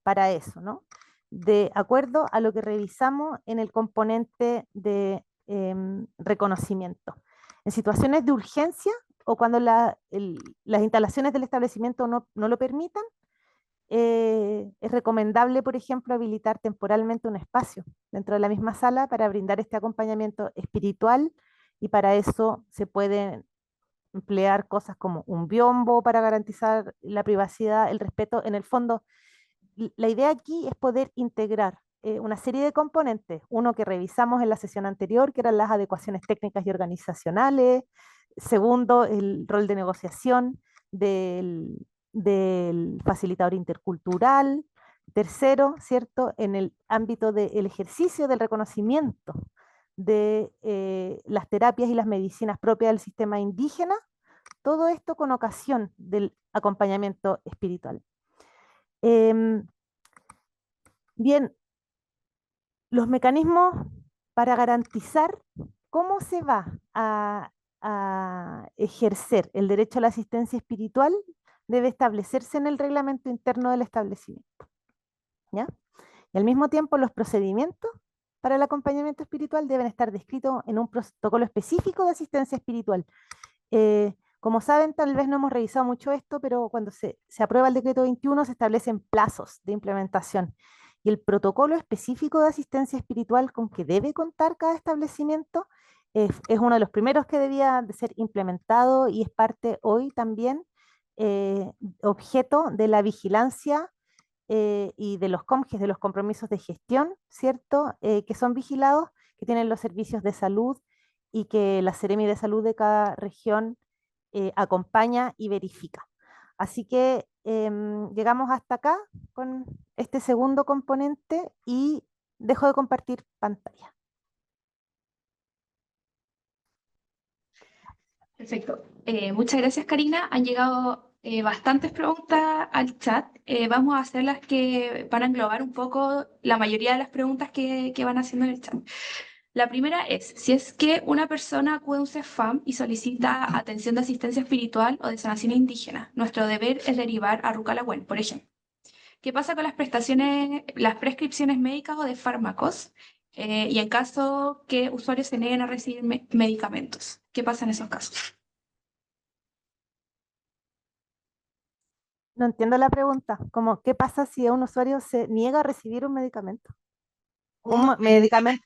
para eso, ¿no? De acuerdo a lo que revisamos en el componente de reconocimiento. En situaciones de urgencia o cuando las instalaciones del establecimiento no lo permitan, es recomendable, por ejemplo, habilitar temporalmente un espacio dentro de la misma sala para brindar este acompañamiento espiritual, y para eso se pueden emplear cosas como un biombo para garantizar la privacidad, el respeto. En el fondo, la idea aquí es poder integrar una serie de componentes, uno que revisamos en la sesión anterior, que eran las adecuaciones técnicas y organizacionales; segundo, el rol de negociación del facilitador intercultural; tercero, ¿cierto?, en el ámbito del ejercicio del reconocimiento de las terapias y las medicinas propias del sistema indígena, todo esto con ocasión del acompañamiento espiritual. Bien, Los mecanismos para garantizar cómo se va a ejercer el derecho a la asistencia espiritual debe establecerse en el reglamento interno del establecimiento, ¿ya? Y al mismo tiempo los procedimientos para el acompañamiento espiritual deben estar descritos en un protocolo específico de asistencia espiritual. Como saben, tal vez no hemos revisado mucho esto, pero cuando se aprueba el decreto 21 se establecen plazos de implementación. Y el protocolo específico de asistencia espiritual con que debe contar cada establecimiento es uno de los primeros que debía de ser implementado y es parte hoy también eh, objeto de la vigilancia y de los COMGES, de los compromisos de gestión, ¿cierto? Que son vigilados, que tienen los servicios de salud y que la Seremi de Salud de cada región acompaña y verifica. Así que llegamos hasta acá con este segundo componente y dejo de compartir pantalla. Perfecto. Muchas gracias, Karina. Han llegado bastantes preguntas al chat. Vamos a hacer las que van a englobar un poco la mayoría de las preguntas que van haciendo en el chat. La primera es, si es que una persona acude a un CEFAM y solicita atención de asistencia espiritual o de sanación indígena, nuestro deber es derivar a Rucalagüen, por ejemplo. ¿Qué pasa con las prestaciones, las prescripciones médicas o de fármacos? Y en caso que usuarios se nieguen a recibir medicamentos, ¿qué pasa en esos casos? No entiendo la pregunta, como ¿qué pasa si un usuario se niega a recibir un medicamento? Un medicamento.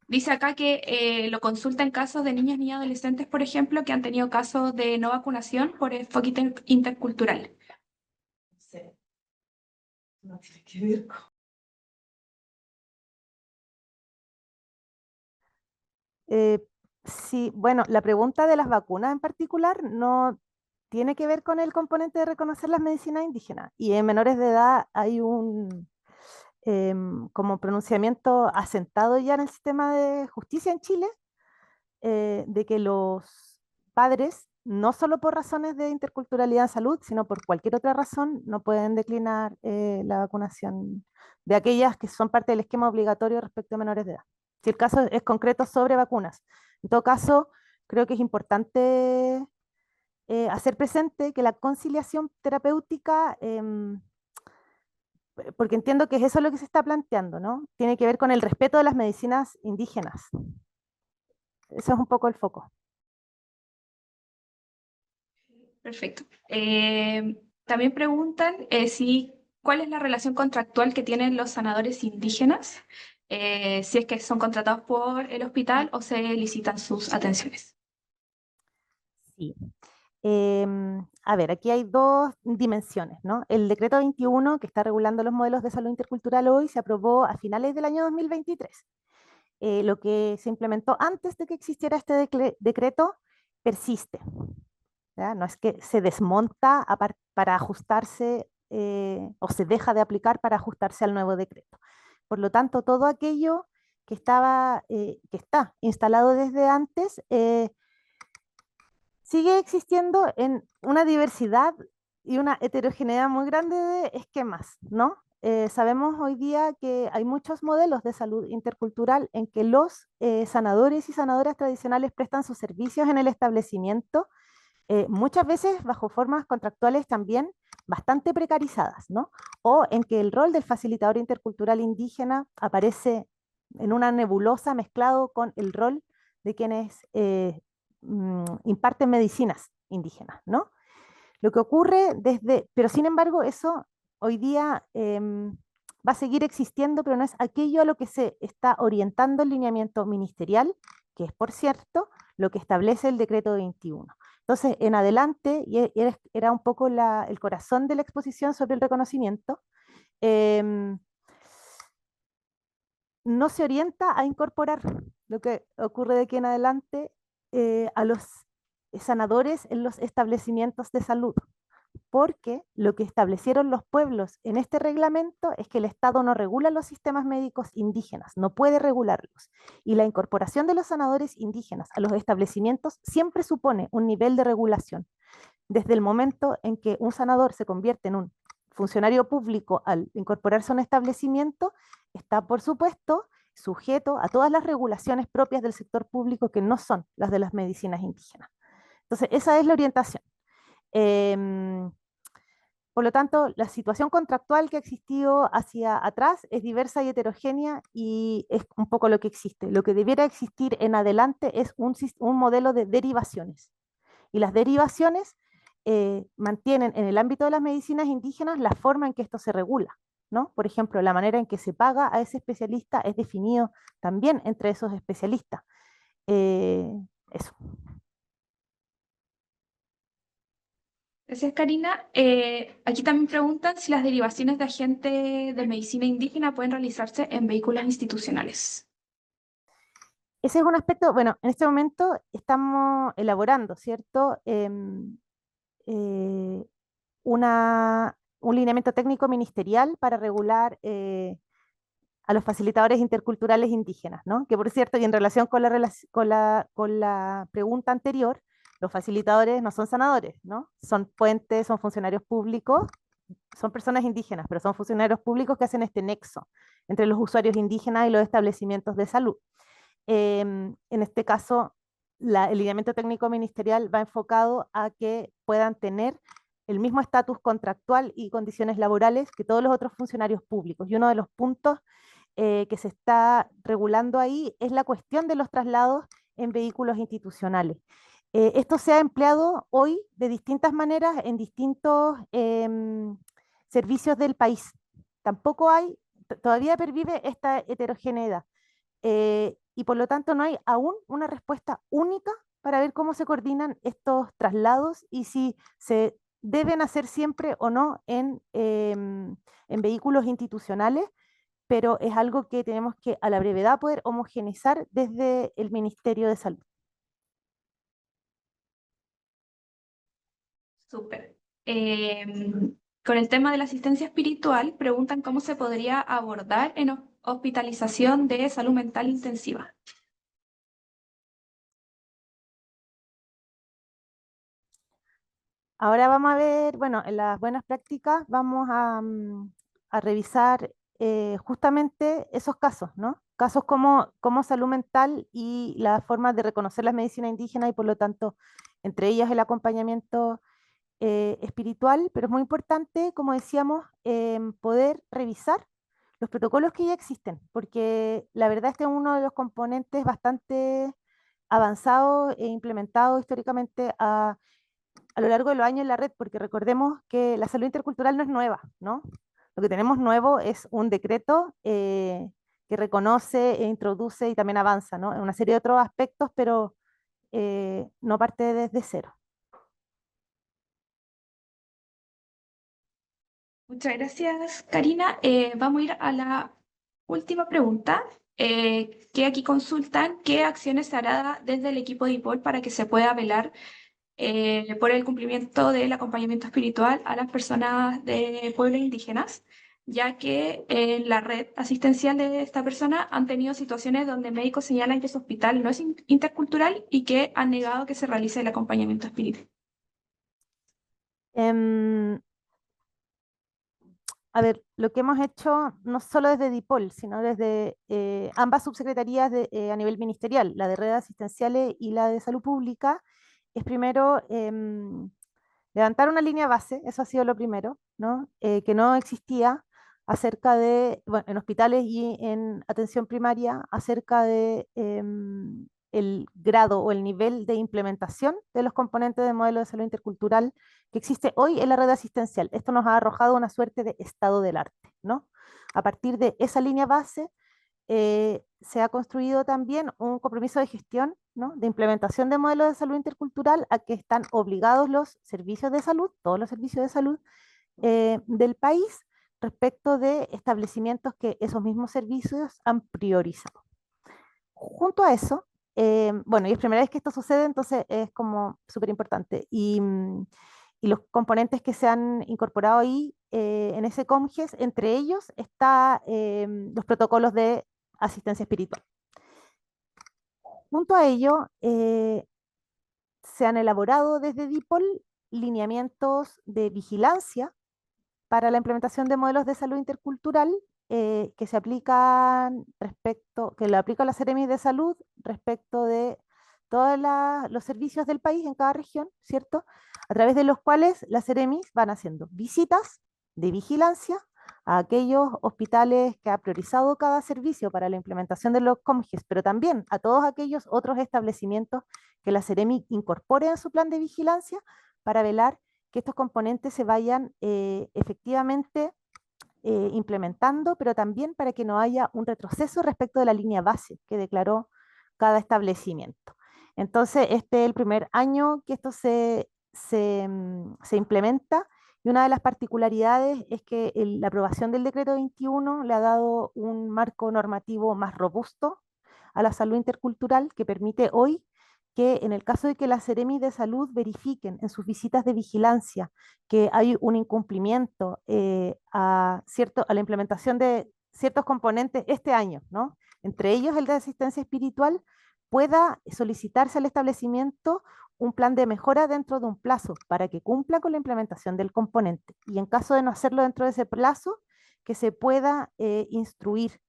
Dice acá que lo consulta en casos de niños y adolescentes, por ejemplo, que han tenido casos de no vacunación por enfoque intercultural. Sí. No tiene que ver con... Sí, bueno, la pregunta de las vacunas en particular no tiene que ver con el componente de reconocer las medicinas indígenas. Y en menores de edad hay un como pronunciamiento asentado ya en el sistema de justicia en Chile, de que los padres, no solo por razones de interculturalidad en salud, sino por cualquier otra razón, no pueden declinar la vacunación de aquellas que son parte del esquema obligatorio respecto a menores de edad. Si el caso es concreto sobre vacunas. En todo caso, creo que es importante hacer presente que la conciliación terapéutica, porque entiendo que es eso lo que se está planteando, ¿no? Tiene que ver con el respeto de las medicinas indígenas. Eso es un poco el foco. Perfecto. También preguntan cuál es la relación contractual que tienen los sanadores indígenas, si es que son contratados por el hospital o se licitan sus atenciones. Sí. A ver, aquí hay dos dimensiones, ¿no? El decreto 21, que está regulando los modelos de salud intercultural hoy, se aprobó a finales del año 2023. Lo que se implementó antes de que existiera este decreto persiste, ¿ya? No es que se desmonta para ajustarse o se deja de aplicar para ajustarse al nuevo decreto. Por lo tanto, todo aquello que está instalado desde antes sigue existiendo en una diversidad y una heterogeneidad muy grande de esquemas, ¿no? Sabemos hoy día que hay muchos modelos de salud intercultural en que los sanadores y sanadoras tradicionales prestan sus servicios en el establecimiento, muchas veces bajo formas contractuales también bastante precarizadas, ¿no? O en que el rol del facilitador intercultural indígena aparece en una nebulosa mezclado con el rol de quienes imparten medicinas indígenas, ¿no? Lo que ocurre pero sin embargo eso hoy día va a seguir existiendo, pero no es aquello a lo que se está orientando el lineamiento ministerial, que es, por cierto, lo que establece el decreto 21. Entonces, en adelante, y era un poco el corazón de la exposición sobre el reconocimiento, no se orienta a incorporar lo que ocurre de aquí en adelante a los sanadores en los establecimientos de salud, porque lo que establecieron los pueblos en este reglamento es que el Estado no regula los sistemas médicos indígenas, no puede regularlos. Y la incorporación de los sanadores indígenas a los establecimientos siempre supone un nivel de regulación. Desde el momento en que un sanador se convierte en un funcionario público al incorporarse a un establecimiento, está, por supuesto, sujeto a todas las regulaciones propias del sector público que no son las de las medicinas indígenas. Entonces, esa es la orientación. Em, por lo tanto, la situación contractual que ha existido hacia atrás es diversa y heterogénea y es un poco lo que existe. Lo que debiera existir en adelante es un modelo de derivaciones. Y las derivaciones mantienen en el ámbito de las medicinas indígenas la forma en que esto se regula, ¿no? Por ejemplo, la manera en que se paga a ese especialista es definido también entre esos especialistas. Eso. Gracias, Karina. Aquí también preguntan si las derivaciones de agentes de medicina indígena pueden realizarse en vehículos institucionales. Ese es un aspecto, bueno, en este momento estamos elaborando, ¿cierto? Un lineamiento técnico ministerial para regular a los facilitadores interculturales indígenas, ¿no? Que por cierto, y en relación con la pregunta anterior, los facilitadores no son sanadores, ¿no? Son puentes, son funcionarios públicos, son personas indígenas, pero son funcionarios públicos que hacen este nexo entre los usuarios indígenas y los establecimientos de salud. En este caso, el lineamiento técnico ministerial va enfocado a que puedan tener el mismo estatus contractual y condiciones laborales que todos los otros funcionarios públicos. Y uno de los puntos que se está regulando ahí es la cuestión de los traslados en vehículos institucionales. Esto se ha empleado hoy de distintas maneras en distintos servicios del país. Tampoco hay, todavía pervive esta heterogeneidad. Y por lo tanto no hay aún una respuesta única para ver cómo se coordinan estos traslados y si se deben hacer siempre o no en vehículos institucionales, pero es algo que tenemos que a la brevedad poder homogeneizar desde el Ministerio de Salud. Súper. Con el tema de la asistencia espiritual, preguntan cómo se podría abordar en hospitalización de salud mental intensiva. Ahora vamos a ver, bueno, en las buenas prácticas vamos a revisar justamente esos casos, ¿no? Casos como salud mental y la forma de reconocer las medicinas indígenas y por lo tanto, entre ellas el acompañamiento espiritual, pero es muy importante, como decíamos, poder revisar los protocolos que ya existen, porque la verdad este es uno de los componentes bastante avanzados e implementados históricamente a lo largo de los años en la red, porque recordemos que la salud intercultural no es nueva, ¿no? Lo que tenemos nuevo es un decreto que reconoce e introduce y también avanza, ¿no? En una serie de otros aspectos, pero no parte desde cero. Muchas gracias, Karina. Vamos a ir a la última pregunta, que aquí consultan qué acciones se hará desde el equipo de IPOL para que se pueda velar por el cumplimiento del acompañamiento espiritual a las personas de pueblos indígenas, ya que en la red asistencial de esta persona han tenido situaciones donde médicos señalan que su hospital no es intercultural y que han negado que se realice el acompañamiento espiritual. Em, a ver, lo que hemos hecho no solo desde DIPOL, sino desde ambas subsecretarías a nivel ministerial, la de redes asistenciales y la de salud pública, es primero levantar una línea base, eso ha sido lo primero, ¿no? Que no existía acerca de, bueno, en hospitales y en atención primaria, acerca de el grado o el nivel de implementación de los componentes del modelo de salud intercultural que existe hoy en la red asistencial. Esto nos ha arrojado una suerte de estado del arte, ¿no? A partir de esa línea base, se ha construido también un compromiso de gestión, ¿no? De implementación de modelos de salud intercultural a que están obligados los servicios de salud, todos los servicios de salud del país, respecto de establecimientos que esos mismos servicios han priorizado. Junto a eso, bueno, y es primera vez que esto sucede, entonces es como súper importante. Y los componentes que se han incorporado ahí en ese COMGES, entre ellos está los protocolos de asistencia espiritual. Junto a ello, se han elaborado desde DIPOL lineamientos de vigilancia para la implementación de modelos de salud intercultural que se aplican que lo aplica la Seremi de Salud respecto de todos los servicios del país en cada región, ¿cierto? A través de los cuales las Seremis van haciendo visitas de vigilancia a aquellos hospitales que ha priorizado cada servicio para la implementación de los COMGES, pero también a todos aquellos otros establecimientos que la Seremi incorpore en su plan de vigilancia para velar que estos componentes se vayan efectivamente implementando, pero también para que no haya un retroceso respecto de la línea base que declaró cada establecimiento. Entonces, este es el primer año que esto se implementa, y una de las particularidades es que la aprobación del decreto 21 le ha dado un marco normativo más robusto a la salud intercultural, que permite hoy que en el caso de que las Seremi de Salud verifiquen en sus visitas de vigilancia que hay un incumplimiento a la implementación de ciertos componentes este año, ¿no? Entre ellos el de asistencia espiritual, pueda solicitarse al establecimiento un plan de mejora dentro de un plazo para que cumpla con la implementación del componente. Y en caso de no hacerlo dentro de ese plazo, que se pueda instruir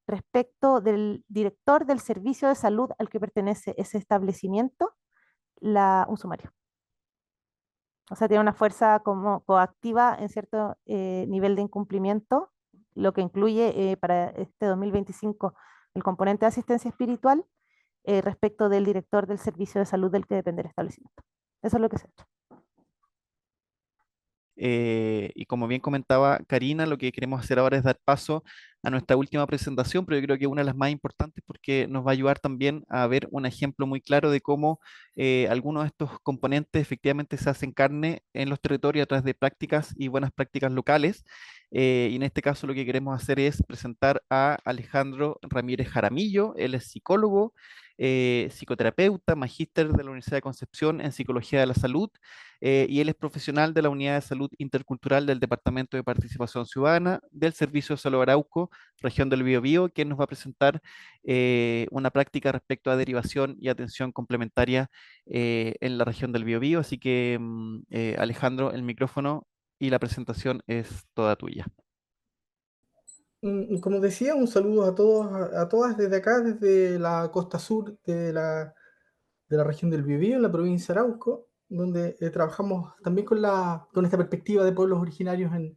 respecto del director del servicio de salud al que pertenece ese establecimiento, un sumario. O sea, tiene una fuerza como coactiva en cierto nivel de incumplimiento, lo que incluye para este 2025 el componente de asistencia espiritual respecto del director del servicio de salud del que depende el establecimiento. Eso es lo que se ha hecho. Y como bien comentaba Karina, lo que queremos hacer ahora es dar paso a nuestra última presentación, pero yo creo que una de las más importantes porque nos va a ayudar también a ver un ejemplo muy claro de cómo algunos de estos componentes efectivamente se hacen carne en los territorios a través de prácticas y buenas prácticas locales. Y en este caso lo que queremos hacer es presentar a Alejandro Ramírez Jaramillo. Él es psicólogo, psicoterapeuta, magíster de la Universidad de Concepción en Psicología de la Salud, y él es profesional de la Unidad de Salud Intercultural del Departamento de Participación Ciudadana del Servicio de Salud Arauco, región del Biobío, que nos va a presentar una práctica respecto a derivación y atención complementaria en la región del Biobío. Así que, Alejandro, el micrófono y la presentación es toda tuya. Como decía, un saludo a todos, a todas desde acá, desde la costa sur de la región del Biobío, en la provincia de Arauco, donde trabajamos también con esta perspectiva de pueblos originarios en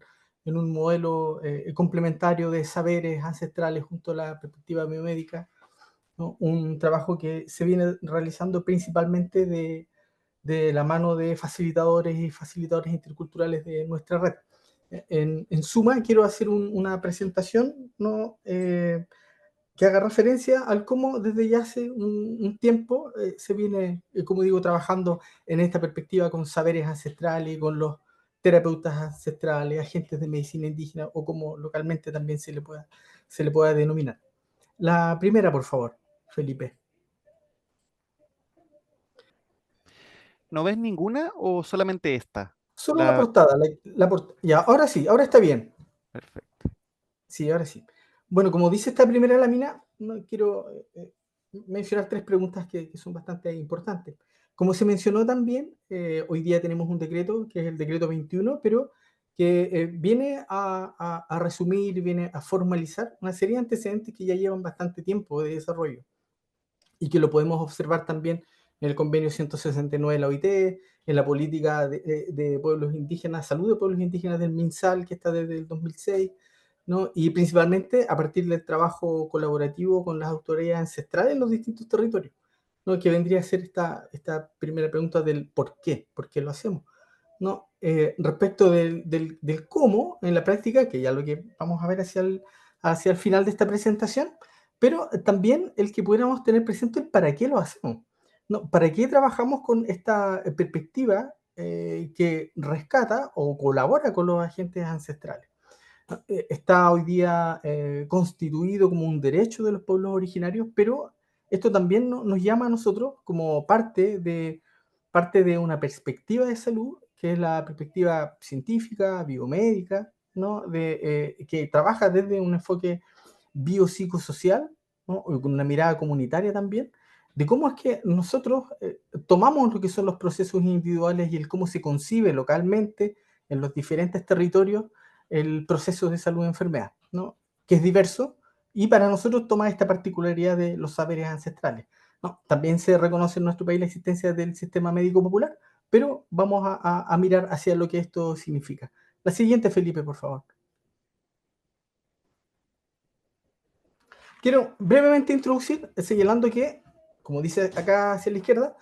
un modelo complementario de saberes ancestrales junto a la perspectiva biomédica, ¿no? Un trabajo que se viene realizando principalmente de la mano de facilitadores y facilitadores interculturales de nuestra red. En suma, quiero hacer una presentación, ¿no? Que haga referencia al cómo desde ya hace un tiempo se viene, como digo, trabajando en esta perspectiva con saberes ancestrales, con los terapeutas ancestrales, agentes de medicina indígena, o como localmente también se le pueda denominar. La primera, por favor, Felipe. ¿No ves ninguna o solamente esta? Solo la portada. Ya, ahora sí, ahora está bien. Perfecto. Sí, ahora sí. Bueno, como dice esta primera lámina, no quiero mencionar tres preguntas que son bastante importantes. Como se mencionó también, hoy día tenemos un decreto, que es el decreto 21, pero que viene a resumir, viene a formalizar una serie de antecedentes que ya llevan bastante tiempo de desarrollo y que lo podemos observar también en el convenio 169 de la OIT, en la política de pueblos indígenas, salud de pueblos indígenas del MinSal, que está desde el 2006, ¿no? Y principalmente a partir del trabajo colaborativo con las autoridades ancestrales en los distintos territorios, ¿no? Que vendría a ser esta primera pregunta del por qué lo hacemos, ¿no? Respecto del cómo en la práctica, que ya lo que vamos a ver hacia el final de esta presentación, pero también el que pudiéramos tener presente el para qué lo hacemos, ¿no? ¿Para qué trabajamos con esta perspectiva que rescata o colabora con los agentes ancestrales? Está hoy día constituido como un derecho de los pueblos originarios, pero esto también nos llama a nosotros como parte de una perspectiva de salud, que es la perspectiva científica, biomédica, ¿no? Que trabaja desde un enfoque biopsicosocial, ¿no? Con una mirada comunitaria también, de cómo es que nosotros tomamos lo que son los procesos individuales y el cómo se concibe localmente en los diferentes territorios el proceso de salud y enfermedad, ¿no? que es diverso, y para nosotros toma esta particularidad de los saberes ancestrales, ¿no? También se reconoce en nuestro país la existencia del sistema médico popular, pero vamos a mirar hacia lo que esto significa. La siguiente, Felipe, por favor. Quiero brevemente introducir, señalando que, como dice acá hacia la izquierda,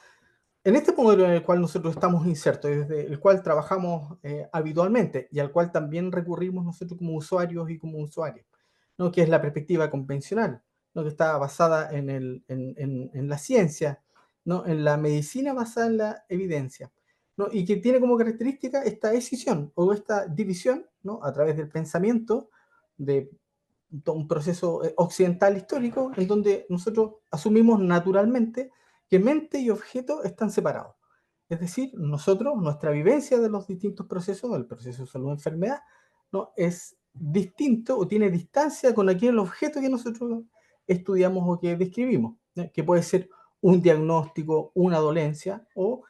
en este modelo en el cual nosotros estamos insertos, desde el cual trabajamos habitualmente y al cual también recurrimos nosotros como usuarios y como usuarios, ¿no? Que es la perspectiva convencional, ¿no? Que está basada en la ciencia, ¿no? En la medicina basada en la evidencia, ¿no? Y que tiene como característica esta escisión o esta división, ¿no? A través del pensamiento de un proceso occidental histórico en donde nosotros asumimos naturalmente que mente y objeto están separados. Es decir, nosotros, nuestra vivencia de los distintos procesos, del proceso de salud-enfermedad, ¿no? Es distinto o tiene distancia con aquel objeto que nosotros estudiamos o que describimos, ¿no? Que puede ser un diagnóstico, una dolencia o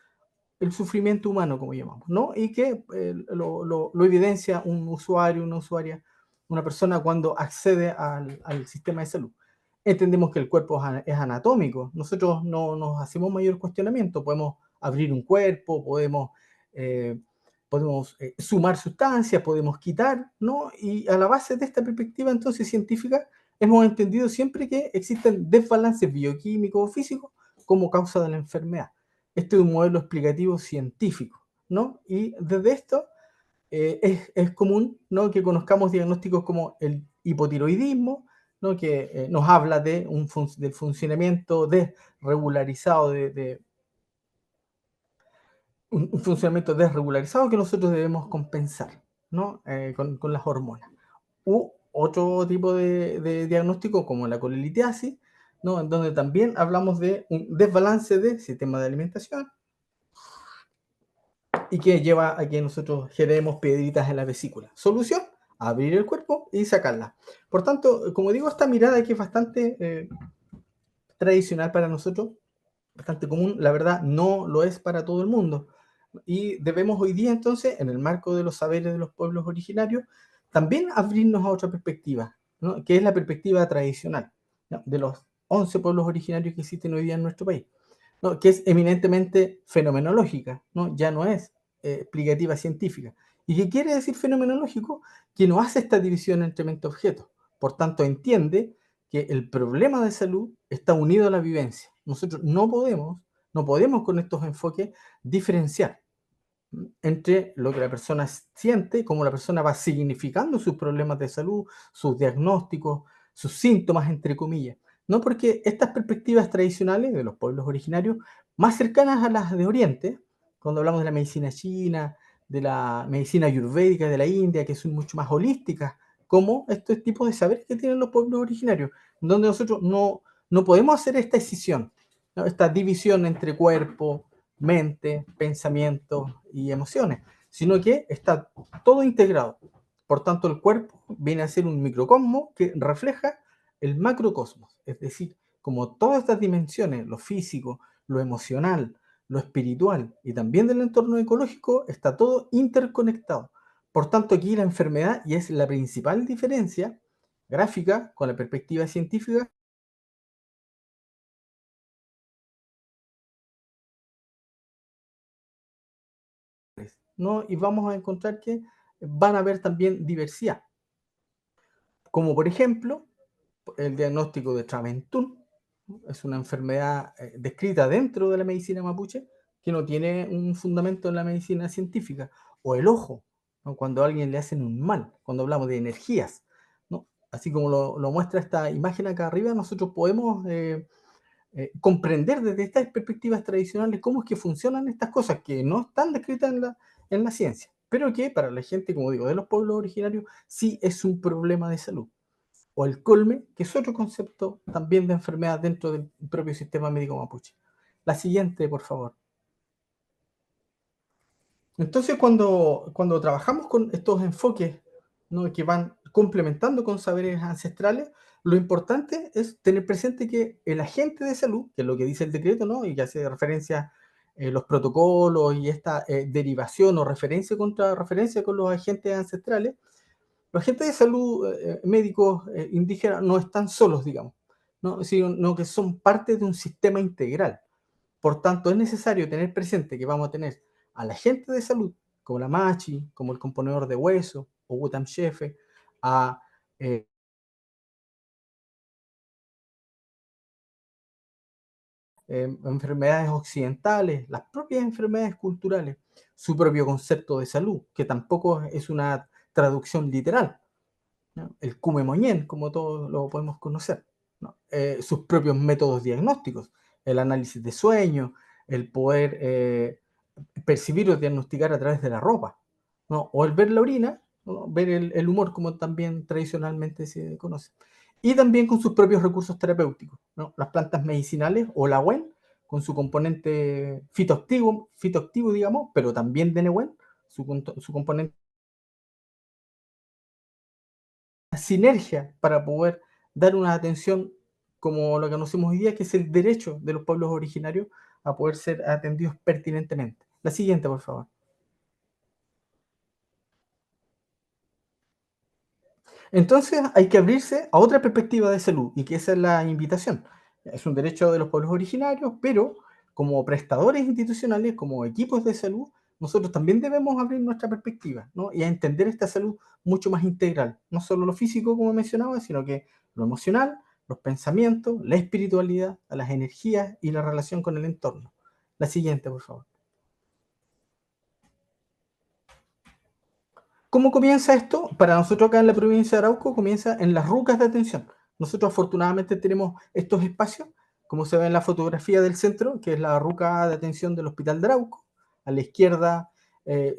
el sufrimiento humano, como llamamos, ¿no? Y que lo evidencia un usuario, una usuaria, una persona cuando accede al sistema de salud. Entendemos que el cuerpo es anatómico, nosotros no nos hacemos mayor cuestionamiento, podemos abrir un cuerpo, eh, podemos sumar sustancias, podemos quitar, ¿no? Y a la base de esta perspectiva entonces científica, hemos entendido siempre que existen desbalances bioquímicos o físicos como causa de la enfermedad. Este es un modelo explicativo científico, ¿no? Y desde esto es común, ¿no? Que conozcamos diagnósticos como el hipotiroidismo, ¿no? Que nos habla de del funcionamiento desregularizado, un funcionamiento desregularizado que nosotros debemos compensar, ¿no? Con las hormonas. U otro tipo de diagnóstico como la colelitiasis, ¿no? En donde también hablamos de un desbalance del sistema de alimentación, y que lleva a que nosotros generemos piedritas en la vesícula. Solución, abrir el cuerpo y sacarla. Por tanto, como digo, esta mirada que es bastante tradicional para nosotros, bastante común, la verdad no lo es para todo el mundo. Y debemos hoy día entonces, en el marco de los saberes de los pueblos originarios, también abrirnos a otra perspectiva, ¿no? Que es la perspectiva tradicional, ¿no? De los 11 pueblos originarios que existen hoy día en nuestro país, ¿no? Que es eminentemente fenomenológica, ¿no? Ya no es explicativa científica. ¿Y qué quiere decir fenomenológico? Que no hace esta división entre mente y objeto. Por tanto, entiende que el problema de salud está unido a la vivencia. Nosotros no podemos con estos enfoques diferenciar entre lo que la persona siente, cómo la persona va significando sus problemas de salud, sus diagnósticos, sus síntomas, entre comillas. No, porque estas perspectivas tradicionales de los pueblos originarios, más cercanas a las de Oriente, cuando hablamos de la medicina china, de la medicina ayurvédica de la India, que son mucho más holísticas, como estos tipos de saberes que tienen los pueblos originarios, donde nosotros no podemos hacer esta escisión, ¿no? Esta división entre cuerpo, mente, pensamientos y emociones, sino que está todo integrado. Por tanto, el cuerpo viene a ser un microcosmos que refleja el macrocosmos, es decir, como todas estas dimensiones, lo físico, lo emocional, lo espiritual y también del entorno ecológico, está todo interconectado. Por tanto, aquí la enfermedad, y es la principal diferencia gráfica con la perspectiva científica, ¿no? Y vamos a encontrar que van a haber también diversidad, como por ejemplo el diagnóstico de Tramentún, ¿no? Es una enfermedad descrita dentro de la medicina mapuche que no tiene un fundamento en la medicina científica, o el ojo, ¿no? Cuando a alguien le hacen un mal, cuando hablamos de energías, ¿no? Así como lo muestra esta imagen acá arriba, nosotros podemos comprender desde estas perspectivas tradicionales cómo es que funcionan estas cosas que no están descritas en la ciencia, pero que para la gente, como digo, de los pueblos originarios, sí es un problema de salud. O el colme, que es otro concepto también de enfermedad dentro del propio sistema médico mapuche. La siguiente, por favor. Entonces, cuando trabajamos con estos enfoques, ¿no? Que van complementando con saberes ancestrales, lo importante es tener presente que el agente de salud, que es lo que dice el decreto, ¿no? Y que hace referencia los protocolos y esta derivación o referencia contra referencia con los agentes ancestrales, Los agentes de salud médicos indígenas no están solos, digamos, ¿no? Sino que son parte de un sistema integral. Por tanto, es necesario tener presente que vamos a tener al agente de salud, como la machi, como el componedor de hueso, o Wutam Shefe, a enfermedades occidentales, las propias enfermedades culturales, su propio concepto de salud, que tampoco es una traducción literal, ¿no? El Kume Moñen, como todos lo podemos conocer, ¿no? Sus propios métodos diagnósticos, el análisis de sueño, el poder percibir o diagnosticar a través de la ropa, ¿no? O el ver la orina, ¿no? Ver el humor, como también tradicionalmente se conoce. Y también con sus propios recursos terapéuticos, ¿no? Las plantas medicinales o la WEN, con su componente fitoactivo, digamos, pero también de Nehuen, su componente sinergia para poder dar una atención como lo que conocemos hoy día, que es el derecho de los pueblos originarios a poder ser atendidos pertinentemente. La siguiente, por favor. Entonces hay que abrirse a otra perspectiva de salud y que esa es la invitación. Es un derecho de los pueblos originarios, pero como prestadores institucionales, como equipos de salud, nosotros también debemos abrir nuestra perspectiva, ¿no? Y a entender esta salud mucho más integral, no solo lo físico, como mencionaba, sino que lo emocional, los pensamientos, la espiritualidad, las energías y la relación con el entorno. La siguiente, por favor. ¿Cómo comienza esto? Para nosotros acá en la provincia de Arauco comienza en las rucas de atención. Nosotros afortunadamente tenemos estos espacios, como se ve en la fotografía del centro, que es la ruca de atención del Hospital de Arauco. A la izquierda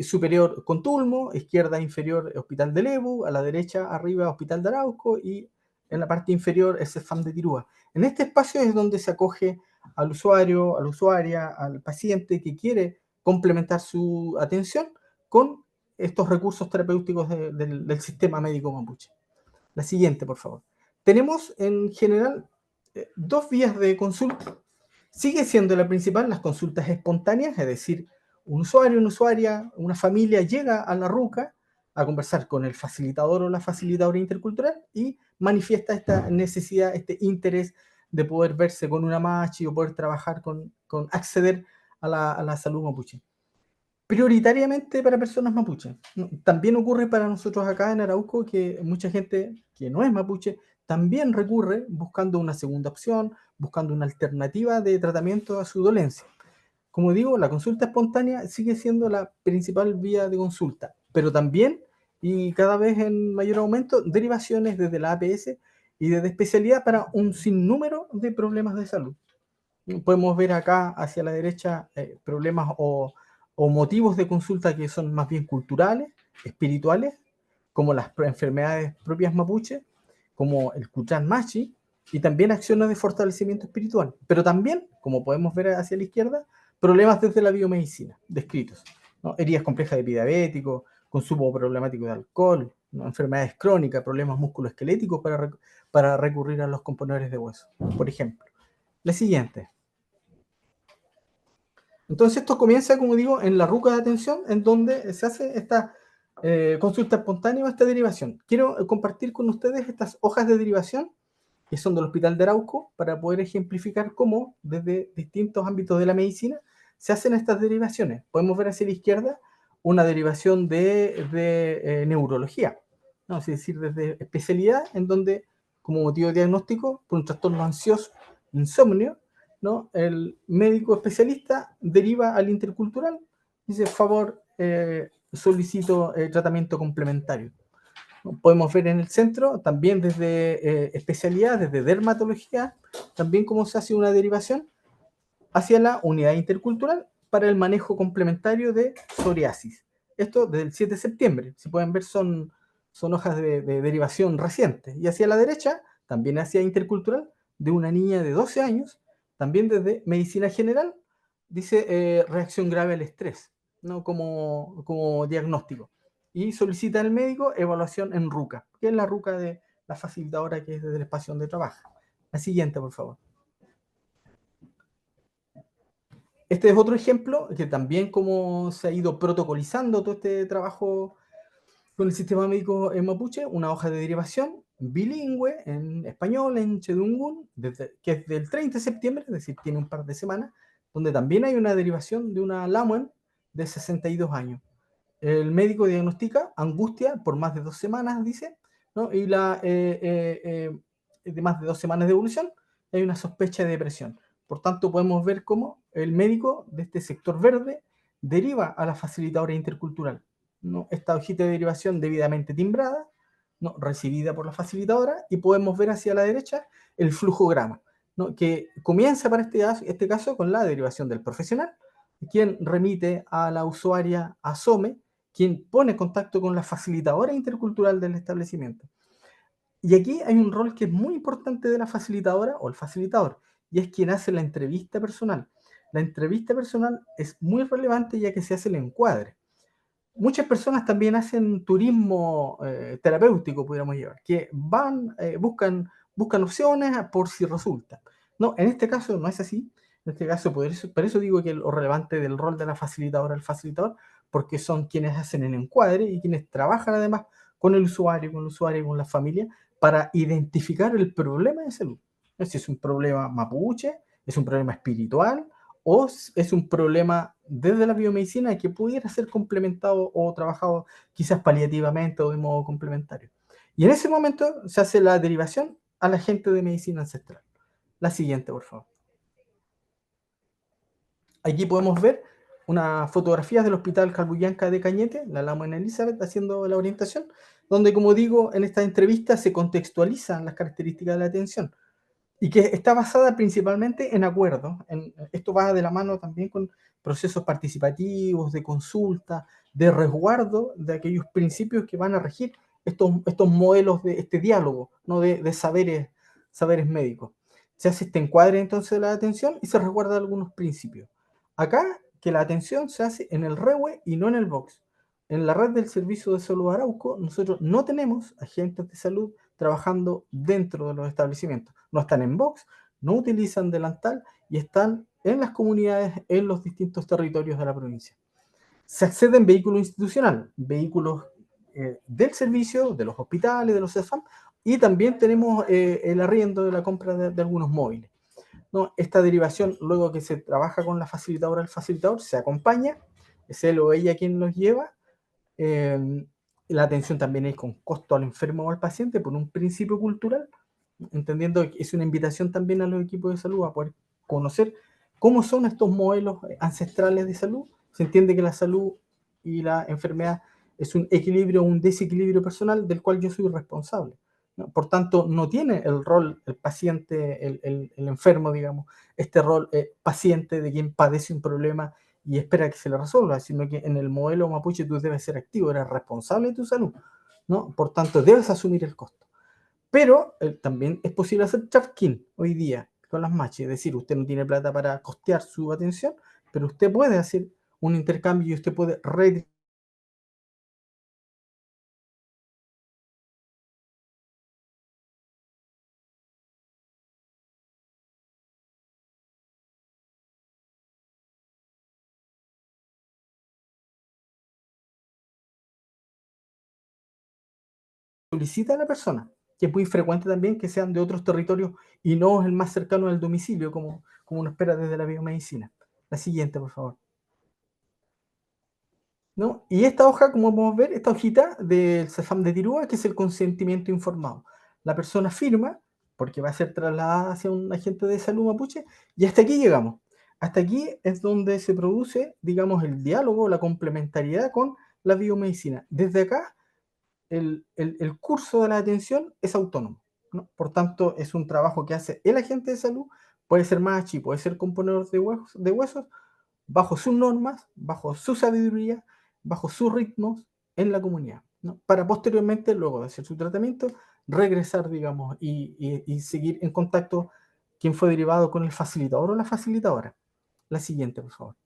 superior Contulmo, izquierda inferior Hospital de Lebu, a la derecha arriba Hospital de Arauco y en la parte inferior el CEFAM de Tirúa. En este espacio es donde se acoge al usuario, a la usuaria, al paciente que quiere complementar su atención con estos recursos terapéuticos del sistema médico mapuche. La siguiente, por favor. Tenemos en general dos vías de consulta. Sigue siendo la principal las consultas espontáneas, es decir, un usuario, una usuaria, una familia llega a la ruca a conversar con el facilitador o la facilitadora intercultural y manifiesta esta necesidad, este interés de poder verse con una machi o poder trabajar con acceder a la salud mapuche. Prioritariamente para personas mapuche. También ocurre para nosotros acá en Arauco que mucha gente que no es mapuche también recurre buscando una segunda opción, buscando una alternativa de tratamiento a su dolencia. Como digo, la consulta espontánea sigue siendo la principal vía de consulta, pero también, y cada vez en mayor aumento, derivaciones desde la APS y desde especialidad para un sinnúmero de problemas de salud. Podemos ver acá hacia la derecha problemas o motivos de consulta que son más bien culturales, espirituales, como las enfermedades propias mapuche, como el Kuchan Machi, y también acciones de fortalecimiento espiritual. Pero también, como podemos ver hacia la izquierda, problemas desde la biomedicina, descritos, ¿no? Heridas complejas de diabético, consumo problemático de alcohol, ¿no? Enfermedades crónicas, problemas musculoesqueléticos para recurrir a los componentes de hueso, por ejemplo. La siguiente. Entonces esto comienza, como digo, en la ruca de atención, en donde se hace esta consulta espontánea o esta derivación. Quiero compartir con ustedes estas hojas de derivación que son del Hospital de Arauco para poder ejemplificar cómo desde distintos ámbitos de la medicina se hacen estas derivaciones. Podemos ver hacia la izquierda una derivación de neurología, ¿no? Es decir, desde especialidad en donde como motivo de diagnóstico por un trastorno ansioso, insomnio, ¿no? El médico especialista deriva al intercultural y dice, favor, solicito tratamiento complementario. Podemos ver en el centro, también desde especialidad, desde dermatología, también cómo se hace una derivación hacia la unidad intercultural para el manejo complementario de psoriasis. Esto desde el 7 de septiembre. Si pueden ver, son hojas de derivación recientes. Y hacia la derecha, también hacia intercultural, de una niña de 12 años, también desde medicina general, dice reacción grave al estrés, ¿no? como diagnóstico. Y solicita al médico evaluación en RUCA, que es la RUCA de la facilitadora que es desde el espacio donde trabaja. La siguiente, por favor. Este es otro ejemplo que también como se ha ido protocolizando todo este trabajo con el sistema médico en mapuche, una hoja de derivación bilingüe en español, en chedungún, que es del 30 de septiembre, es decir, tiene un par de semanas, donde también hay una derivación de una lamuen de 62 años. El médico diagnostica angustia por más de 2 semanas, dice, ¿no? Y de más de 2 semanas de evolución, hay una sospecha de depresión. Por tanto, podemos ver cómo el médico de este sector verde deriva a la facilitadora intercultural, ¿no? Esta hojita de derivación debidamente timbrada, ¿no? Recibida por la facilitadora, y podemos ver hacia la derecha el flujograma, ¿no? Que comienza para este caso con la derivación del profesional, quien remite a la usuaria a SOME, quien pone contacto con la facilitadora intercultural del establecimiento. Y aquí hay un rol que es muy importante de la facilitadora o el facilitador, y es quien hace la entrevista personal. La entrevista personal es muy relevante ya que se hace el encuadre. Muchas personas también hacen turismo terapéutico, podríamos llevar, que van, buscan opciones por si resulta. No, en este caso no es así. En este caso, por eso digo que lo relevante del rol de la facilitadora al facilitador, porque son quienes hacen el encuadre y quienes trabajan además con el usuario, y con la familia, para identificar el problema de salud. Si es un problema mapuche, es un problema espiritual, o es un problema desde la biomedicina que pudiera ser complementado o trabajado quizás paliativamente o de modo complementario. Y en ese momento se hace la derivación a la gente de medicina ancestral. La siguiente, por favor. Aquí podemos ver unas fotografías del Hospital Calbuyanca de Cañete, la Lamuen Elizabeth haciendo la orientación, donde, como digo, en esta entrevista se contextualizan las características de la atención y que está basada principalmente en acuerdos. Esto va de la mano también con procesos participativos, de consulta, de resguardo de aquellos principios que van a regir estos modelos de este diálogo, ¿no? de saberes médicos. Se hace este encuadre entonces de la atención y se resguarda algunos principios. Acá, que la atención se hace en el REWE y no en el box. En la red del Servicio de Salud Arauco, nosotros no tenemos agentes de salud trabajando dentro de los establecimientos. No están en box, no utilizan delantal y están en las comunidades, en los distintos territorios de la provincia. Se accede en vehículo institucional, vehículos del servicio, de los hospitales, de los CEFAM, y también tenemos el arriendo de la compra de algunos móviles. ¿No? Esta derivación, luego que se trabaja con la facilitadora, el facilitador se acompaña, es él o ella quien los lleva. La atención también es con costo al enfermo o al paciente por un principio cultural, entendiendo que es una invitación también a los equipos de salud a poder conocer cómo son estos modelos ancestrales de salud. Se entiende que la salud y la enfermedad es un equilibrio o un desequilibrio personal del cual yo soy responsable, ¿no? Por tanto, no tiene el rol el paciente, el enfermo, digamos, este rol paciente de quien padece un problema y espera que se le resuelva, sino que en el modelo mapuche tú debes ser activo, eres responsable de tu salud, ¿no? Por tanto, debes asumir el costo. Pero también es posible hacer trafficking hoy día con las matches, es decir, usted no tiene plata para costear su atención, pero usted puede hacer un intercambio y usted puede solicita a la persona, que es muy frecuente también que sean de otros territorios y no el más cercano al domicilio, como uno espera desde la biomedicina. La siguiente, por favor. ¿No? Y esta hoja, como podemos ver, esta hojita del CEFAM de Tirúa, que es el consentimiento informado. La persona firma, porque va a ser trasladada hacia un agente de salud mapuche, y hasta aquí llegamos. Hasta aquí es donde se produce, digamos, el diálogo, la complementariedad con la biomedicina. Desde acá, el curso de la atención es autónomo, ¿no? Por tanto, es un trabajo que hace el agente de salud, puede ser machi, puede ser componedor de huesos, bajo sus normas, bajo su sabiduría, bajo sus ritmos en la comunidad, ¿no? Para posteriormente, luego de hacer su tratamiento, regresar, digamos, y seguir en contacto quien fue derivado con el facilitador o la facilitadora. La siguiente, por favor.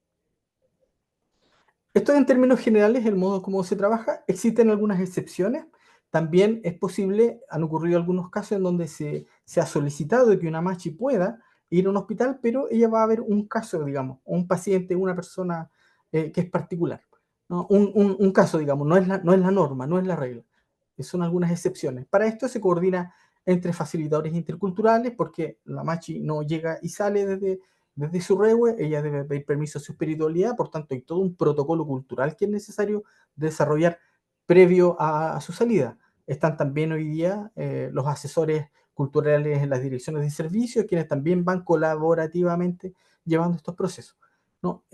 Esto en términos generales, el modo como se trabaja. Existen algunas excepciones. También es posible, han ocurrido algunos casos en donde se ha solicitado que una machi pueda ir a un hospital, pero ella va a ver un caso, digamos, un paciente, una persona que es particular, ¿no? Un caso, digamos, no es la norma, no es la regla. Son algunas excepciones. Para esto se coordina entre facilitadores interculturales, porque la Machi no llega y sale desde su regue, ella debe pedir permiso a su espiritualidad, por tanto hay todo un protocolo cultural que es necesario desarrollar previo a su salida. Están también hoy día los asesores culturales en las direcciones de servicios, quienes también van colaborativamente llevando estos procesos, ¿no?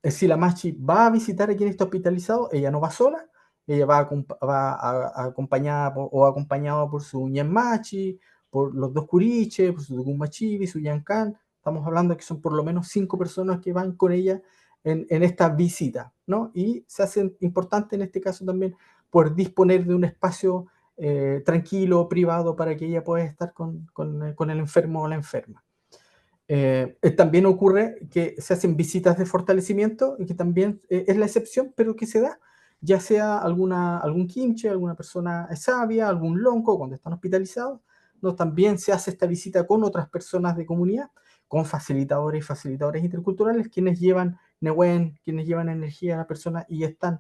Si la Machi va a visitar a quien está hospitalizado, ella no va sola, ella acompañada o acompañada por su Ñenmachi, por los dos Curiche, por su Tucummachivi, su Yancan. Estamos hablando que son por lo menos 5 personas que van con ella en esta visita, ¿no? Y se hace importante en este caso también poder disponer de un espacio tranquilo, privado, para que ella pueda estar con el enfermo o la enferma. También ocurre que se hacen visitas de fortalecimiento, y que también es la excepción, pero que se da, ya sea algún quinche, alguna persona sabia, algún lonco, cuando están hospitalizados, ¿no? También se hace esta visita con otras personas de comunidad, con facilitadores y facilitadores interculturales, quienes llevan Nehuen, quienes llevan energía a la persona y están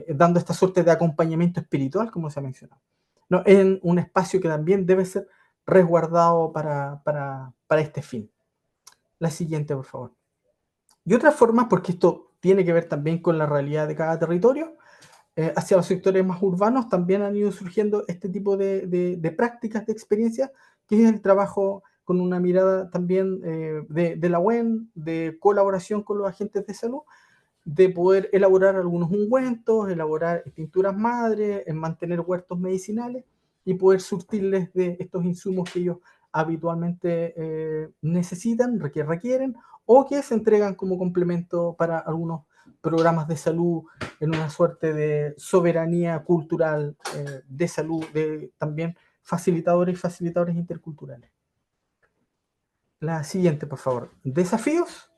dando esta suerte de acompañamiento espiritual, como se ha mencionado, ¿no? En un espacio que también debe ser resguardado para este fin. La siguiente, por favor. Y otras formas, porque esto tiene que ver también con la realidad de cada territorio, hacia los sectores más urbanos también han ido surgiendo este tipo de prácticas, de experiencias, que es el trabajo con una mirada también de la UEN, de colaboración con los agentes de salud, de poder elaborar algunos ungüentos, elaborar pinturas madres, en mantener huertos medicinales y poder surtirles de estos insumos que ellos habitualmente necesitan, que requieren, o que se entregan como complemento para algunos programas de salud, en una suerte de soberanía cultural de salud, de también facilitadores y facilitadores interculturales. La siguiente, por favor. Desafíos.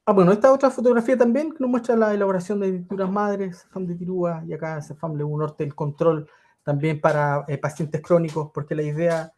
Bueno, esta otra fotografía también que nos muestra la elaboración de pinturas madres, CEFAM de Tirúa, y acá CEFAM Lebu Norte, el control también para pacientes crónicos, porque la idea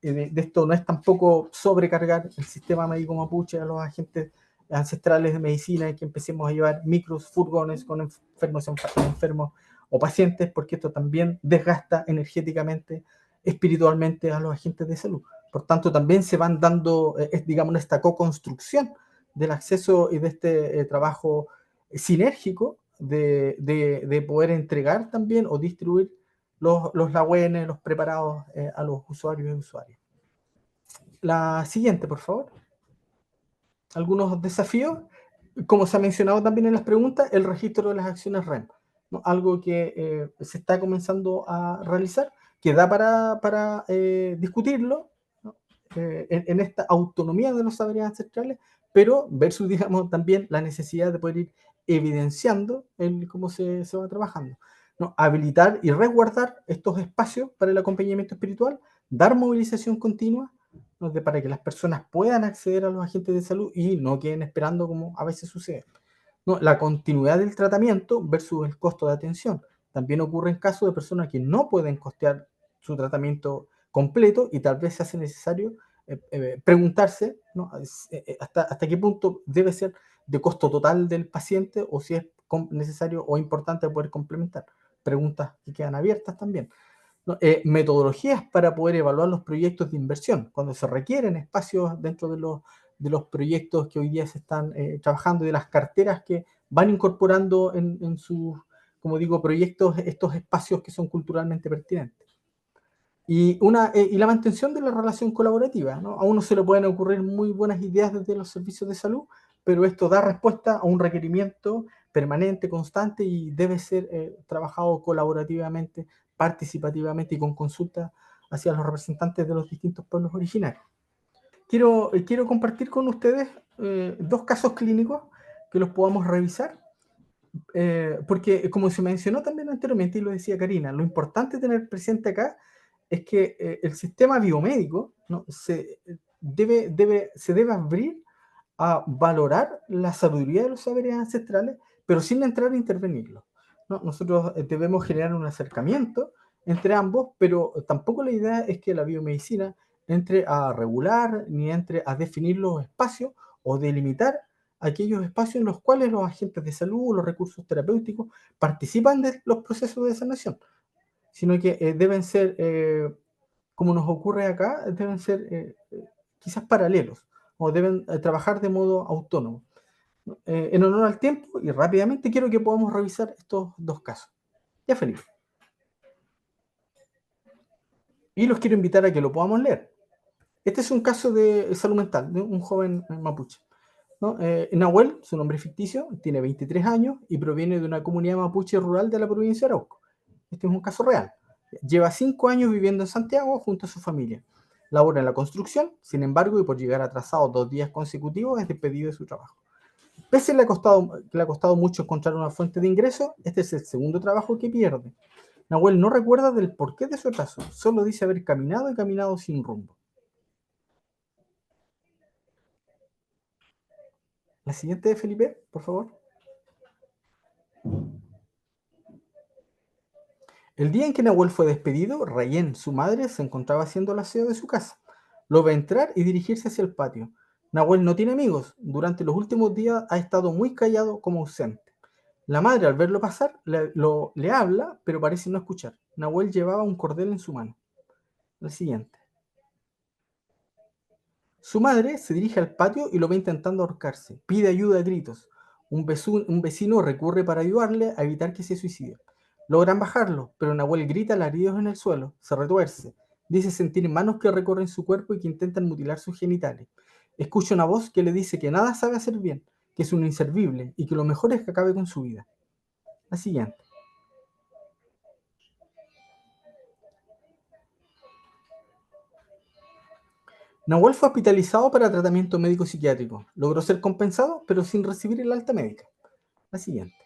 de esto no es tampoco sobrecargar el sistema médico mapuche a los agentes ancestrales de medicina, y que empecemos a llevar micros, furgones con enfermos o pacientes, porque esto también desgasta energéticamente, espiritualmente a los agentes de salud. Por tanto, también se van dando, digamos, esta co-construcción del acceso y de este trabajo sinérgico de poder entregar también o distribuir los LAWEN, los preparados a los usuarios y usuarias. La siguiente, por favor. Algunos desafíos, como se ha mencionado también en las preguntas, el registro de las acciones REM, ¿no? Algo que se está comenzando a realizar, que da para discutirlo, ¿no? En esta autonomía de los saberes ancestrales, pero versus, digamos, también la necesidad de poder ir evidenciando cómo se va trabajando, ¿no? Habilitar y resguardar estos espacios para el acompañamiento espiritual, dar movilización continua, ¿no? Para que las personas puedan acceder a los agentes de salud y no queden esperando, como a veces sucede, ¿no? La continuidad del tratamiento versus el costo de atención. También ocurre en casos de personas que no pueden costear su tratamiento completo, y tal vez se hace necesario preguntarse, ¿no? hasta qué punto debe ser de costo total del paciente, o si es necesario o importante poder complementar. Preguntas que quedan abiertas también, ¿no? Metodologías para poder evaluar los proyectos de inversión, cuando se requieren espacios dentro de los proyectos que hoy día se están trabajando, y de las carteras que van incorporando en sus, como digo, proyectos, estos espacios que son culturalmente pertinentes. Y la mantención de la relación colaborativa, ¿no? A uno se le pueden ocurrir muy buenas ideas desde los servicios de salud, pero esto da respuesta a un requerimiento permanente, constante, y debe ser trabajado colaborativamente, participativamente y con consulta hacia los representantes de los distintos pueblos originarios. Quiero compartir con ustedes 2 casos clínicos que los podamos revisar, porque como se mencionó también anteriormente, y lo decía Karina, lo importante tener presente acá es que el sistema biomédico, ¿no? se debe abrir a valorar la sabiduría de los saberes ancestrales, pero sin entrar a intervenirlos, ¿no? Nosotros debemos generar un acercamiento entre ambos, pero tampoco la idea es que la biomedicina entre a regular, ni entre a definir los espacios o delimitar aquellos espacios en los cuales los agentes de salud, los recursos terapéuticos participan de los procesos de sanación, sino que deben ser, como nos ocurre acá, deben ser quizás paralelos o deben trabajar de modo autónomo. En honor al tiempo y rápidamente quiero que podamos revisar estos dos casos. Ya, Felipe. Y los quiero invitar a que lo podamos leer. Este es un caso de salud mental de un joven mapuche, ¿no? Nahuel, su nombre ficticio, tiene 23 años y proviene de una comunidad mapuche rural de la provincia de Arauco. Este es un caso real. Lleva 5 años viviendo en Santiago junto a su familia. Labora en la construcción, sin embargo, y por llegar atrasado 2 días consecutivos, es despedido de su trabajo. Pese a que le ha costado mucho encontrar una fuente de ingreso, este es el segundo trabajo que pierde. Nahuel no recuerda del porqué de su atraso, solo dice haber caminado y caminado sin rumbo. La siguiente, Felipe, por favor. El día en que Nahuel fue despedido, Rayén, su madre, se encontraba haciendo el aseo de su casa. Lo ve entrar y dirigirse hacia el patio. Nahuel no tiene amigos. Durante los últimos días ha estado muy callado como ausente. La madre, al verlo pasar, le habla, pero parece no escuchar. Nahuel llevaba un cordel en su mano. La siguiente. Su madre se dirige al patio y lo ve intentando ahorcarse. Pide ayuda a gritos. Un vecino recurre para ayudarle a evitar que se suicide. Logran bajarlo, pero Nahuel grita alaridos en el suelo, se retuerce. Dice sentir manos que recorren su cuerpo y que intentan mutilar sus genitales. Escucha una voz que le dice que nada sabe hacer bien, que es un inservible y que lo mejor es que acabe con su vida. La siguiente. Nahuel fue hospitalizado para tratamiento médico psiquiátrico. Logró ser compensado, pero sin recibir el alta médica. La siguiente.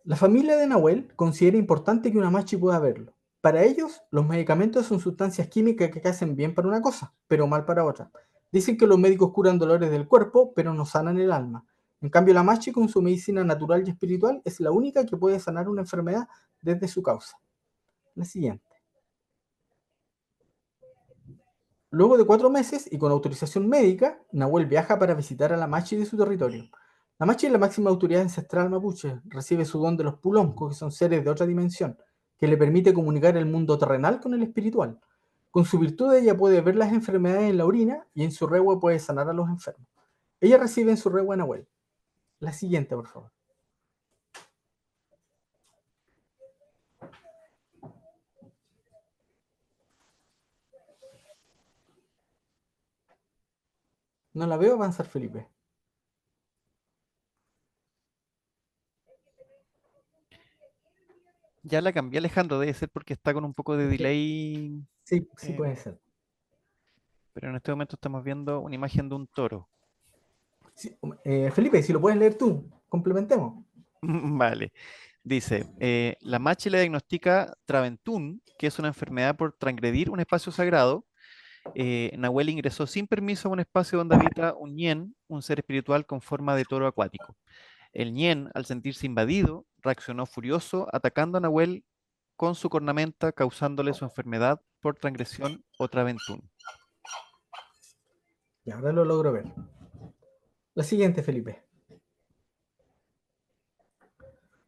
La familia de Nahuel considera importante que una machi pueda verlo. Para ellos, los medicamentos son sustancias químicas que hacen bien para una cosa, pero mal para otra. Dicen que los médicos curan dolores del cuerpo, pero no sanan el alma. En cambio, la machi, con su medicina natural y espiritual, es la única que puede sanar una enfermedad desde su causa. La siguiente. Luego de 4 meses y con autorización médica, Nahuel viaja para visitar a la machi de su territorio. La machi es la máxima autoridad ancestral mapuche, recibe su don de los puloncos, que son seres de otra dimensión, que le permite comunicar el mundo terrenal con el espiritual. Con su virtud ella puede ver las enfermedades en la orina y en su regua puede sanar a los enfermos. Ella recibe en su regua a Nahuel. La siguiente, por favor. No la veo avanzar, Felipe. Ya la cambié, Alejandro, debe ser porque está con un poco de delay, Sí, sí eh, puede ser. pero en este momento estamos viendo una imagen de un toro. Sí, Felipe, si lo puedes leer tú, complementemos. Vale. Dice, la Machi le diagnostica Traventún, que es una enfermedad por transgredir un espacio sagrado. Nahuel ingresó sin permiso a un espacio donde habita un ñen, un ser espiritual con forma de toro acuático. El ñen, al sentirse invadido, reaccionó furioso, atacando a Nahuel con su cornamenta, causándole su enfermedad por transgresión o Traventún. Y ahora lo logro ver. La siguiente, Felipe.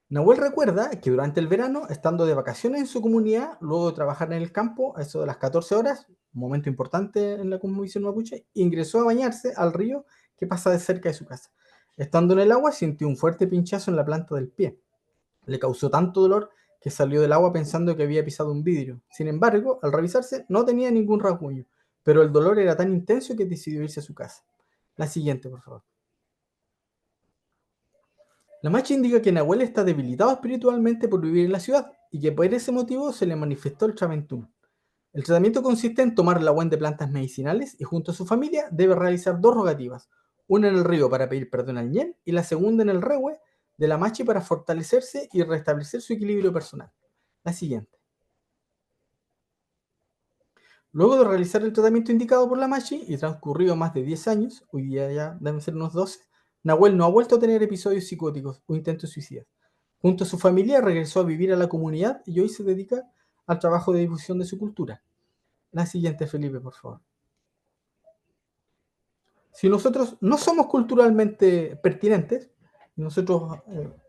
Nahuel recuerda que durante el verano, estando de vacaciones en su comunidad, luego de trabajar en el campo, a eso de las 14 horas, un momento importante en la cosmovisión mapuche, ingresó a bañarse al río que pasa de cerca de su casa. Estando en el agua, sintió un fuerte pinchazo en la planta del pie. Le causó tanto dolor que salió del agua pensando que había pisado un vidrio. Sin embargo, al revisarse, no tenía ningún rasguño, pero el dolor era tan intenso que decidió irse a su casa. La siguiente, por favor. La machi indica que Nahuel está debilitado espiritualmente por vivir en la ciudad y que por ese motivo se le manifestó el Traventún. El tratamiento consiste en tomar el agua de plantas medicinales y junto a su familia debe realizar 2 rogativas, una en el río para pedir perdón al ñen y la segunda en el rehue de la machi para fortalecerse y restablecer su equilibrio personal. La siguiente. Luego de realizar el tratamiento indicado por la machi y transcurrido más de 10 años, hoy día ya deben ser unos 12, Nahuel no ha vuelto a tener episodios psicóticos o intentos suicidas. Junto a su familia regresó a vivir a la comunidad y hoy se dedica al trabajo de difusión de su cultura. La siguiente, Felipe, por favor. Si nosotros no somos culturalmente pertinentes, y nosotros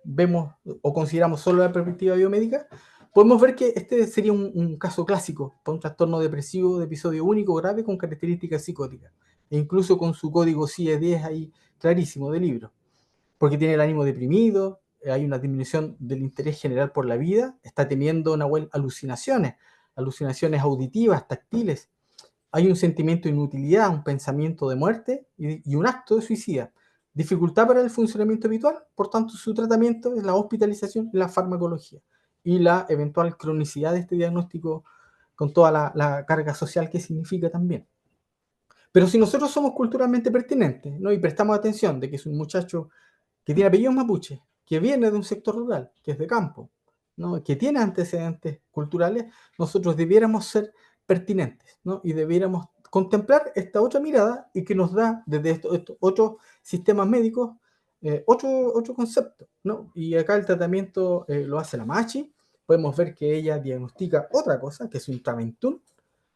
vemos o consideramos solo la perspectiva biomédica, podemos ver que este sería un caso clásico para un trastorno depresivo de episodio único grave con características psicóticas, e incluso con su código CIE-10 ahí clarísimo del libro, porque tiene el ánimo deprimido, hay una disminución del interés general por la vida, está teniendo alucinaciones auditivas, táctiles, hay un sentimiento de inutilidad, un pensamiento de muerte y un acto de suicida. Dificultad para el funcionamiento habitual, por tanto su tratamiento es la hospitalización y la farmacología y la eventual cronicidad de este diagnóstico con toda la carga social que significa también. Pero si nosotros somos culturalmente pertinentes, ¿no? Y prestamos atención de que es un muchacho que tiene apellidos mapuche, que viene de un sector rural, que es de campo, ¿no? Que tiene antecedentes culturales, nosotros debiéramos ser pertinentes, ¿no? Y debiéramos contemplar esta otra mirada y que nos da desde estos otros sistemas médicos otro concepto, ¿no? Y acá el tratamiento lo hace la Machi, podemos ver que ella diagnostica otra cosa, que es un Traventún,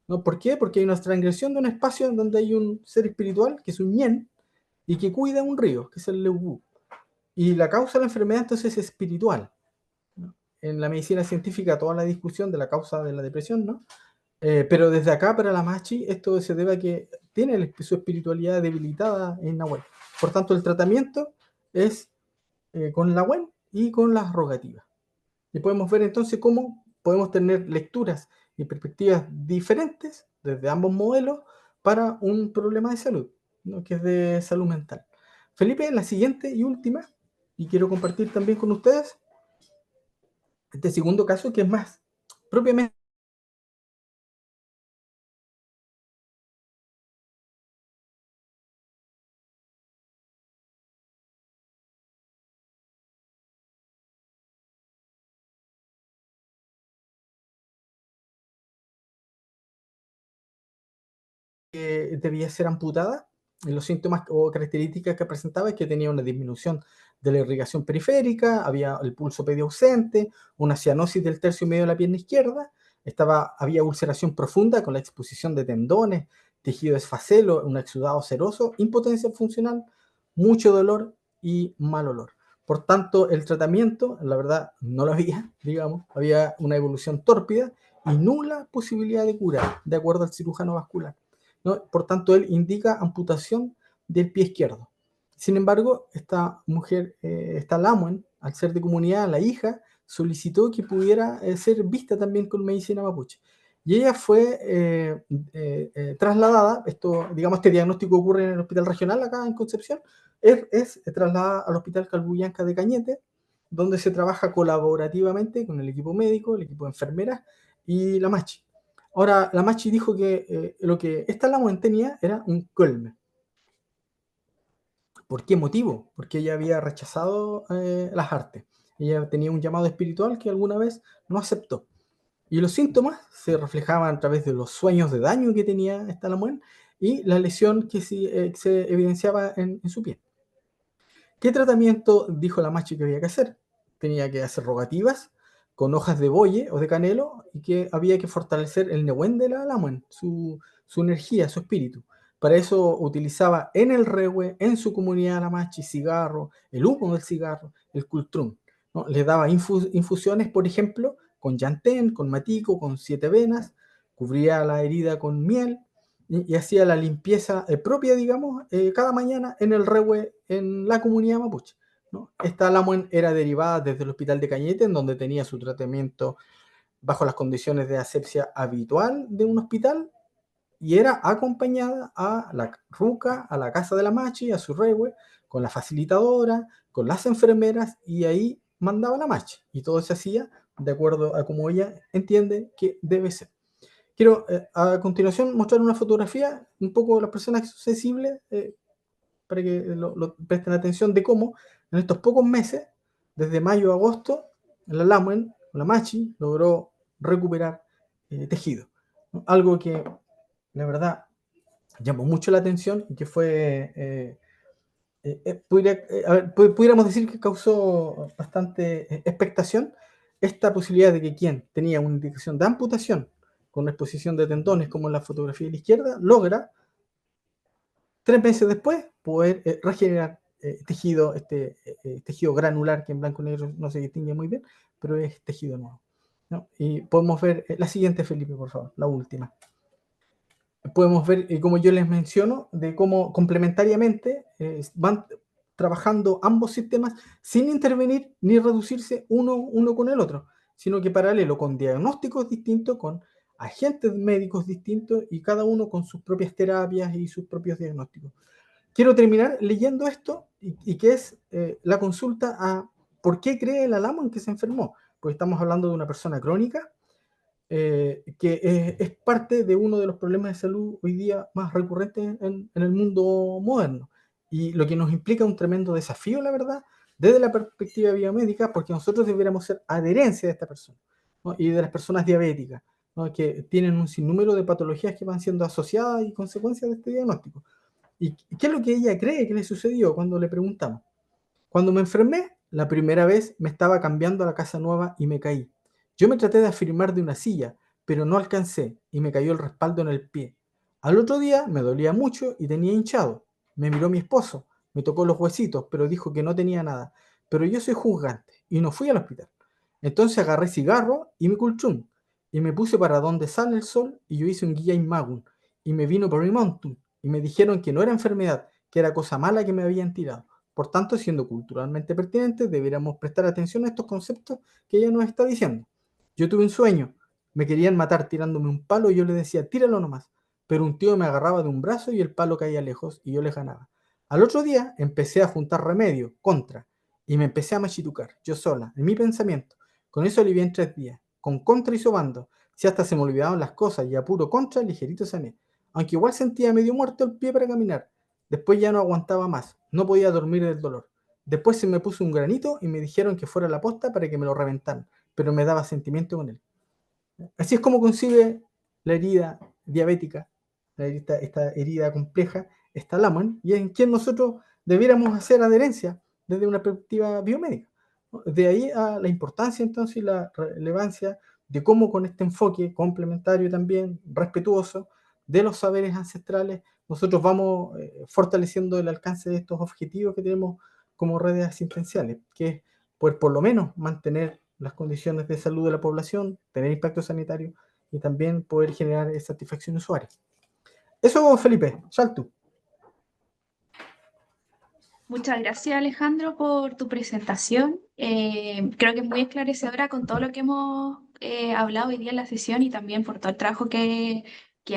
¿no? ¿Por qué? Porque hay una transgresión de un espacio en donde hay un ser espiritual, que es un ñen, y que cuida un río, que es el Leubu. Y la causa de la enfermedad entonces es espiritual, ¿no? En la medicina científica toda la discusión de la causa de la depresión, ¿no? Pero desde acá para la Machi esto se debe a que tiene su espiritualidad debilitada en Nahuel. Por tanto el tratamiento es con Nahuel y con las rogativas. Y podemos ver entonces cómo podemos tener lecturas y perspectivas diferentes desde ambos modelos para un problema de salud, ¿no? Que es de salud mental. Felipe, la siguiente y última, y quiero compartir también con ustedes este segundo caso que es más propiamente debía ser amputada. Y los síntomas o características que presentaba es que tenía una disminución de la irrigación periférica, había el pulso pedio ausente, una cianosis del tercio medio de la pierna izquierda, había ulceración profunda con la exposición de tendones, tejido esfacelo, un exudado seroso, impotencia funcional, mucho dolor y mal olor. Por tanto, el tratamiento, la verdad, no lo había, digamos, había una evolución tórpida y nula posibilidad de curar, de acuerdo al cirujano vascular, ¿no? Por tanto, él indica amputación del pie izquierdo. Sin embargo, esta mujer, esta Lamuen, al ser de comunidad, la hija, solicitó que pudiera ser vista también con medicina mapuche. Y ella fue trasladada, digamos, este diagnóstico ocurre en el hospital regional acá en Concepción, es trasladada al hospital Calbuyanca de Cañete, donde se trabaja colaborativamente con el equipo médico, el equipo de enfermeras y la Machi. Ahora, la Machi dijo que lo que esta Lamuen tenía era un colme. ¿Por qué motivo? Porque ella había rechazado las artes. Ella tenía un llamado espiritual que alguna vez no aceptó. Y los síntomas se reflejaban a través de los sueños de daño que tenía esta Lamuen y la lesión que se evidenciaba en su piel. ¿Qué tratamiento dijo la Machi que había que hacer? Tenía que hacer rogativas con hojas de boye o de canelo y que había que fortalecer el Nehuen de la Lamuen, su energía, su espíritu. Para eso utilizaba en el rehue, en su comunidad la Machi, cigarro, el humo del cigarro, el cultrún, ¿no? Le daba infusiones, por ejemplo, con llantén, con matico, con 7 venas, cubría la herida con miel y hacía la limpieza propia, digamos, cada mañana en el rehue en la comunidad mapuche, ¿no? Esta Lamuen era derivada desde el hospital de Cañete, en donde tenía su tratamiento bajo las condiciones de asepsia habitual de un hospital, y era acompañada a la ruca, a la casa de la Machi, a su rehue, con la facilitadora, con las enfermeras, y ahí mandaba la Machi, y todo se hacía de acuerdo a como ella entiende que debe ser. Quiero a continuación mostrar una fotografía, un poco las personas sensibles, para que lo presten atención de cómo en estos pocos meses, desde mayo a agosto, la Lamuen, la Machi, logró recuperar tejido, ¿no? Algo que la verdad llamó mucho la atención y que fue, pudiéramos decir que causó bastante expectación esta posibilidad de que quien tenía una indicación de amputación con exposición de tendones, como en la fotografía de la izquierda, logra 3 meses después, poder regenerar tejido, tejido granular, que en blanco y negro no se distingue muy bien, pero es tejido nuevo, ¿no? Y podemos ver la siguiente, Felipe, por favor, la última. Podemos ver, como yo les menciono, de cómo complementariamente van trabajando ambos sistemas sin intervenir ni reducirse uno con el otro, sino que paralelo, con diagnósticos distintos, con agentes médicos distintos y cada uno con sus propias terapias y sus propios diagnósticos. Quiero terminar leyendo esto y que es la consulta a por qué cree el Alamo en que se enfermó, porque estamos hablando de una persona crónica que es parte de uno de los problemas de salud hoy día más recurrentes en el mundo moderno. Y lo que nos implica un tremendo desafío, la verdad, desde la perspectiva biomédica, porque nosotros debiéramos ser adherencia de esta persona, ¿no? Y de las personas diabéticas, ¿no? Que tienen un sinnúmero de patologías que van siendo asociadas y consecuencias de este diagnóstico. ¿Y qué es lo que ella cree que le sucedió cuando le preguntamos? Cuando me enfermé, la primera vez me estaba cambiando a la casa nueva y me caí. Yo me traté de afirmar de una silla, pero no alcancé y me cayó el respaldo en el pie. Al otro día me dolía mucho y tenía hinchado. Me miró mi esposo, me tocó los huesitos, pero dijo que no tenía nada. Pero yo soy juzgante y no fui al hospital. Entonces agarré cigarro y mi culchum y me puse para donde sale el sol y yo hice un guía magum y me vino por mi mountain y me dijeron que no era enfermedad, que era cosa mala que me habían tirado. Por tanto, siendo culturalmente pertinentes, deberíamos prestar atención a estos conceptos que ella nos está diciendo. Yo tuve un sueño, me querían matar tirándome un palo y yo les decía, tíralo nomás. Pero un tío me agarraba de un brazo y el palo caía lejos y yo les ganaba. Al otro día empecé a juntar remedio, contra, y me empecé a machitucar, yo sola, en mi pensamiento. Con eso alivié en 3 días, con contra y sobando. Si hasta se me olvidaban las cosas y a puro contra, ligerito sané. Aunque igual sentía medio muerto el pie para caminar. Después ya no aguantaba más, no podía dormir del dolor. Después se me puso un granito y me dijeron que fuera a la posta para que me lo reventaran, pero me daba sentimiento con él. Así es como concibe la herida diabética, esta herida compleja, esta Lamon, y en quien nosotros debiéramos hacer adherencia desde una perspectiva biomédica. De ahí a la importancia entonces y la relevancia de cómo con este enfoque complementario también, respetuoso, de los saberes ancestrales, nosotros vamos fortaleciendo el alcance de estos objetivos que tenemos como redes asistenciales, que es poder por lo menos mantener las condiciones de salud de la población, tener impacto sanitario y también poder generar satisfacción usuaria. Eso, Felipe, salto. Muchas gracias, Alejandro, por tu presentación. Creo que es muy esclarecedora con todo lo que hemos hablado hoy día en la sesión y también por todo el trabajo que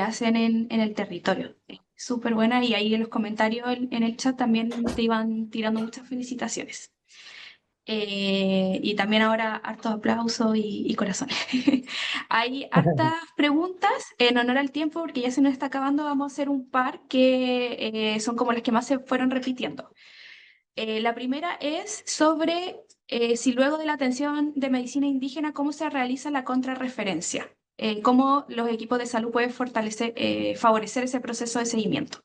hacen en el territorio. Súper buena y ahí en los comentarios en el chat también te iban tirando muchas felicitaciones. Y también ahora hartos aplausos y corazones. Hay hartas preguntas en honor al tiempo porque ya se nos está acabando. Vamos a hacer un par que son como las que más se fueron repitiendo. La primera es sobre si luego de la atención de medicina indígena, cómo se realiza la contrarreferencia, cómo los equipos de salud pueden favorecer ese proceso de seguimiento.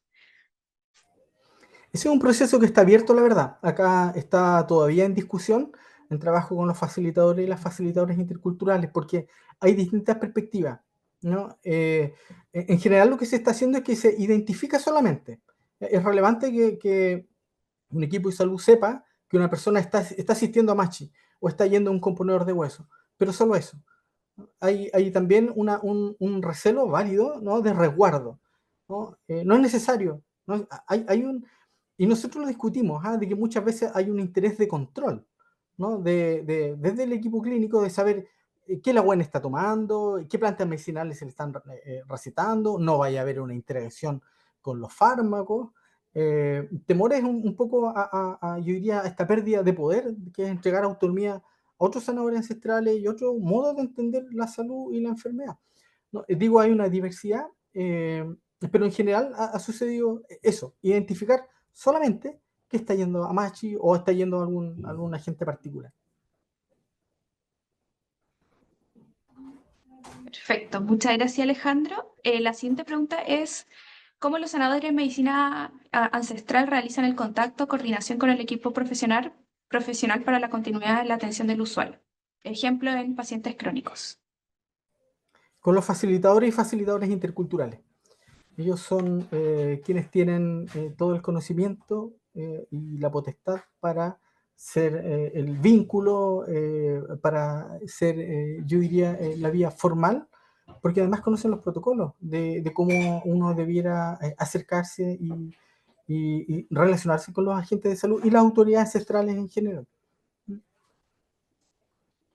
Ese es un proceso que está abierto, la verdad. Acá está todavía en discusión en trabajo con los facilitadores y las facilitadoras interculturales, porque hay distintas perspectivas, ¿no? En general lo que se está haciendo es que se identifica solamente. Es relevante que un equipo de salud sepa que una persona está asistiendo a Machi o está yendo a un componedor de hueso, pero solo eso. Hay también un recelo válido, ¿no? De resguardo, ¿no? No es necesario, ¿no? Y nosotros lo discutimos, de que muchas veces hay un interés de control, ¿no? Desde el equipo clínico de saber qué la buena está tomando, qué plantas medicinales se le están recetando, no vaya a haber una interacción con los fármacos. Temores un poco yo diría, a esta pérdida de poder, que es entregar autonomía a otros sanadores ancestrales y otros modos de entender la salud y la enfermedad. ¿No? Digo, hay una diversidad, pero en general ha sucedido eso, identificar solamente que está yendo a Machi o está yendo a algún agente particular. Perfecto, muchas gracias, Alejandro. La siguiente pregunta es, ¿cómo los sanadores de medicina ancestral realizan el contacto, coordinación con el equipo profesional para la continuidad de la atención del usuario? Ejemplo en pacientes crónicos. Con los facilitadores y facilitadores interculturales. Ellos son quienes tienen todo el conocimiento y la potestad para ser el vínculo, para ser, yo diría, la vía formal, porque además conocen los protocolos de cómo uno debiera acercarse y relacionarse con los agentes de salud y las autoridades ancestrales en general.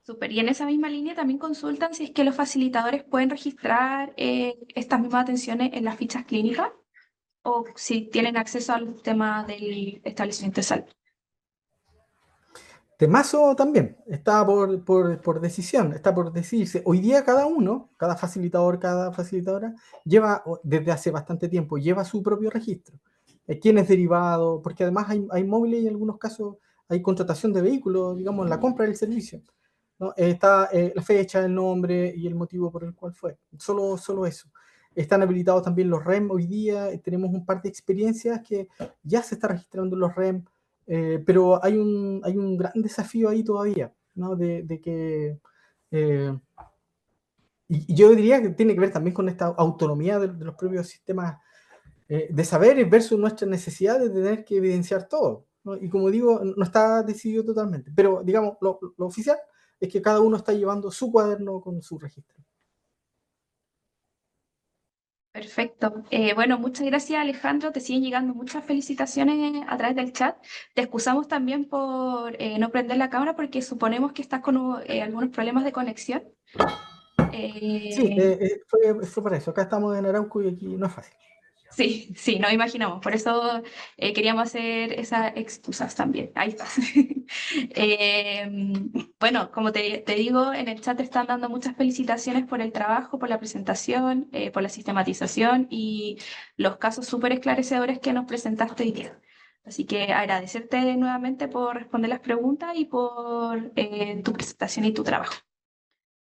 Súper. Y en esa misma línea también consultan si es que los facilitadores pueden registrar estas mismas atenciones en las fichas clínicas o si tienen acceso al tema del establecimiento de salud. Temazo también, está por decisión, está por decidirse. Hoy día cada uno, cada facilitador, cada facilitadora, lleva, desde hace bastante tiempo, lleva su propio registro. ¿Quién es derivado? Porque además hay móviles y en algunos casos hay contratación de vehículos, digamos, la compra del servicio, ¿no? Está la fecha, el nombre y el motivo por el cual fue. Solo eso. Están habilitados también los REM hoy día. Tenemos un par de experiencias que ya se está registrando los REM. Pero hay un gran desafío ahí todavía, ¿no? De que, y yo diría que tiene que ver también con esta autonomía de los propios sistemas de saberes versus nuestras necesidades de tener que evidenciar todo, ¿no? Y como digo, no está decidido totalmente, pero digamos, lo oficial es que cada uno está llevando su cuaderno con su registro. Perfecto. Bueno, muchas gracias, Alejandro. Te siguen llegando muchas felicitaciones a través del chat. Te excusamos también por no prender la cámara porque suponemos que estás con algunos problemas de conexión. Sí, fue para eso. Acá estamos en Arauco y aquí no es fácil. Sí, sí, nos imaginamos. Por eso queríamos hacer esas excusas también. Ahí está. Bueno, como te digo, en el chat te están dando muchas felicitaciones por el trabajo, por la presentación, por la sistematización y los casos súper esclarecedores que nos presentaste hoy día. Así que agradecerte nuevamente por responder las preguntas y por tu presentación y tu trabajo.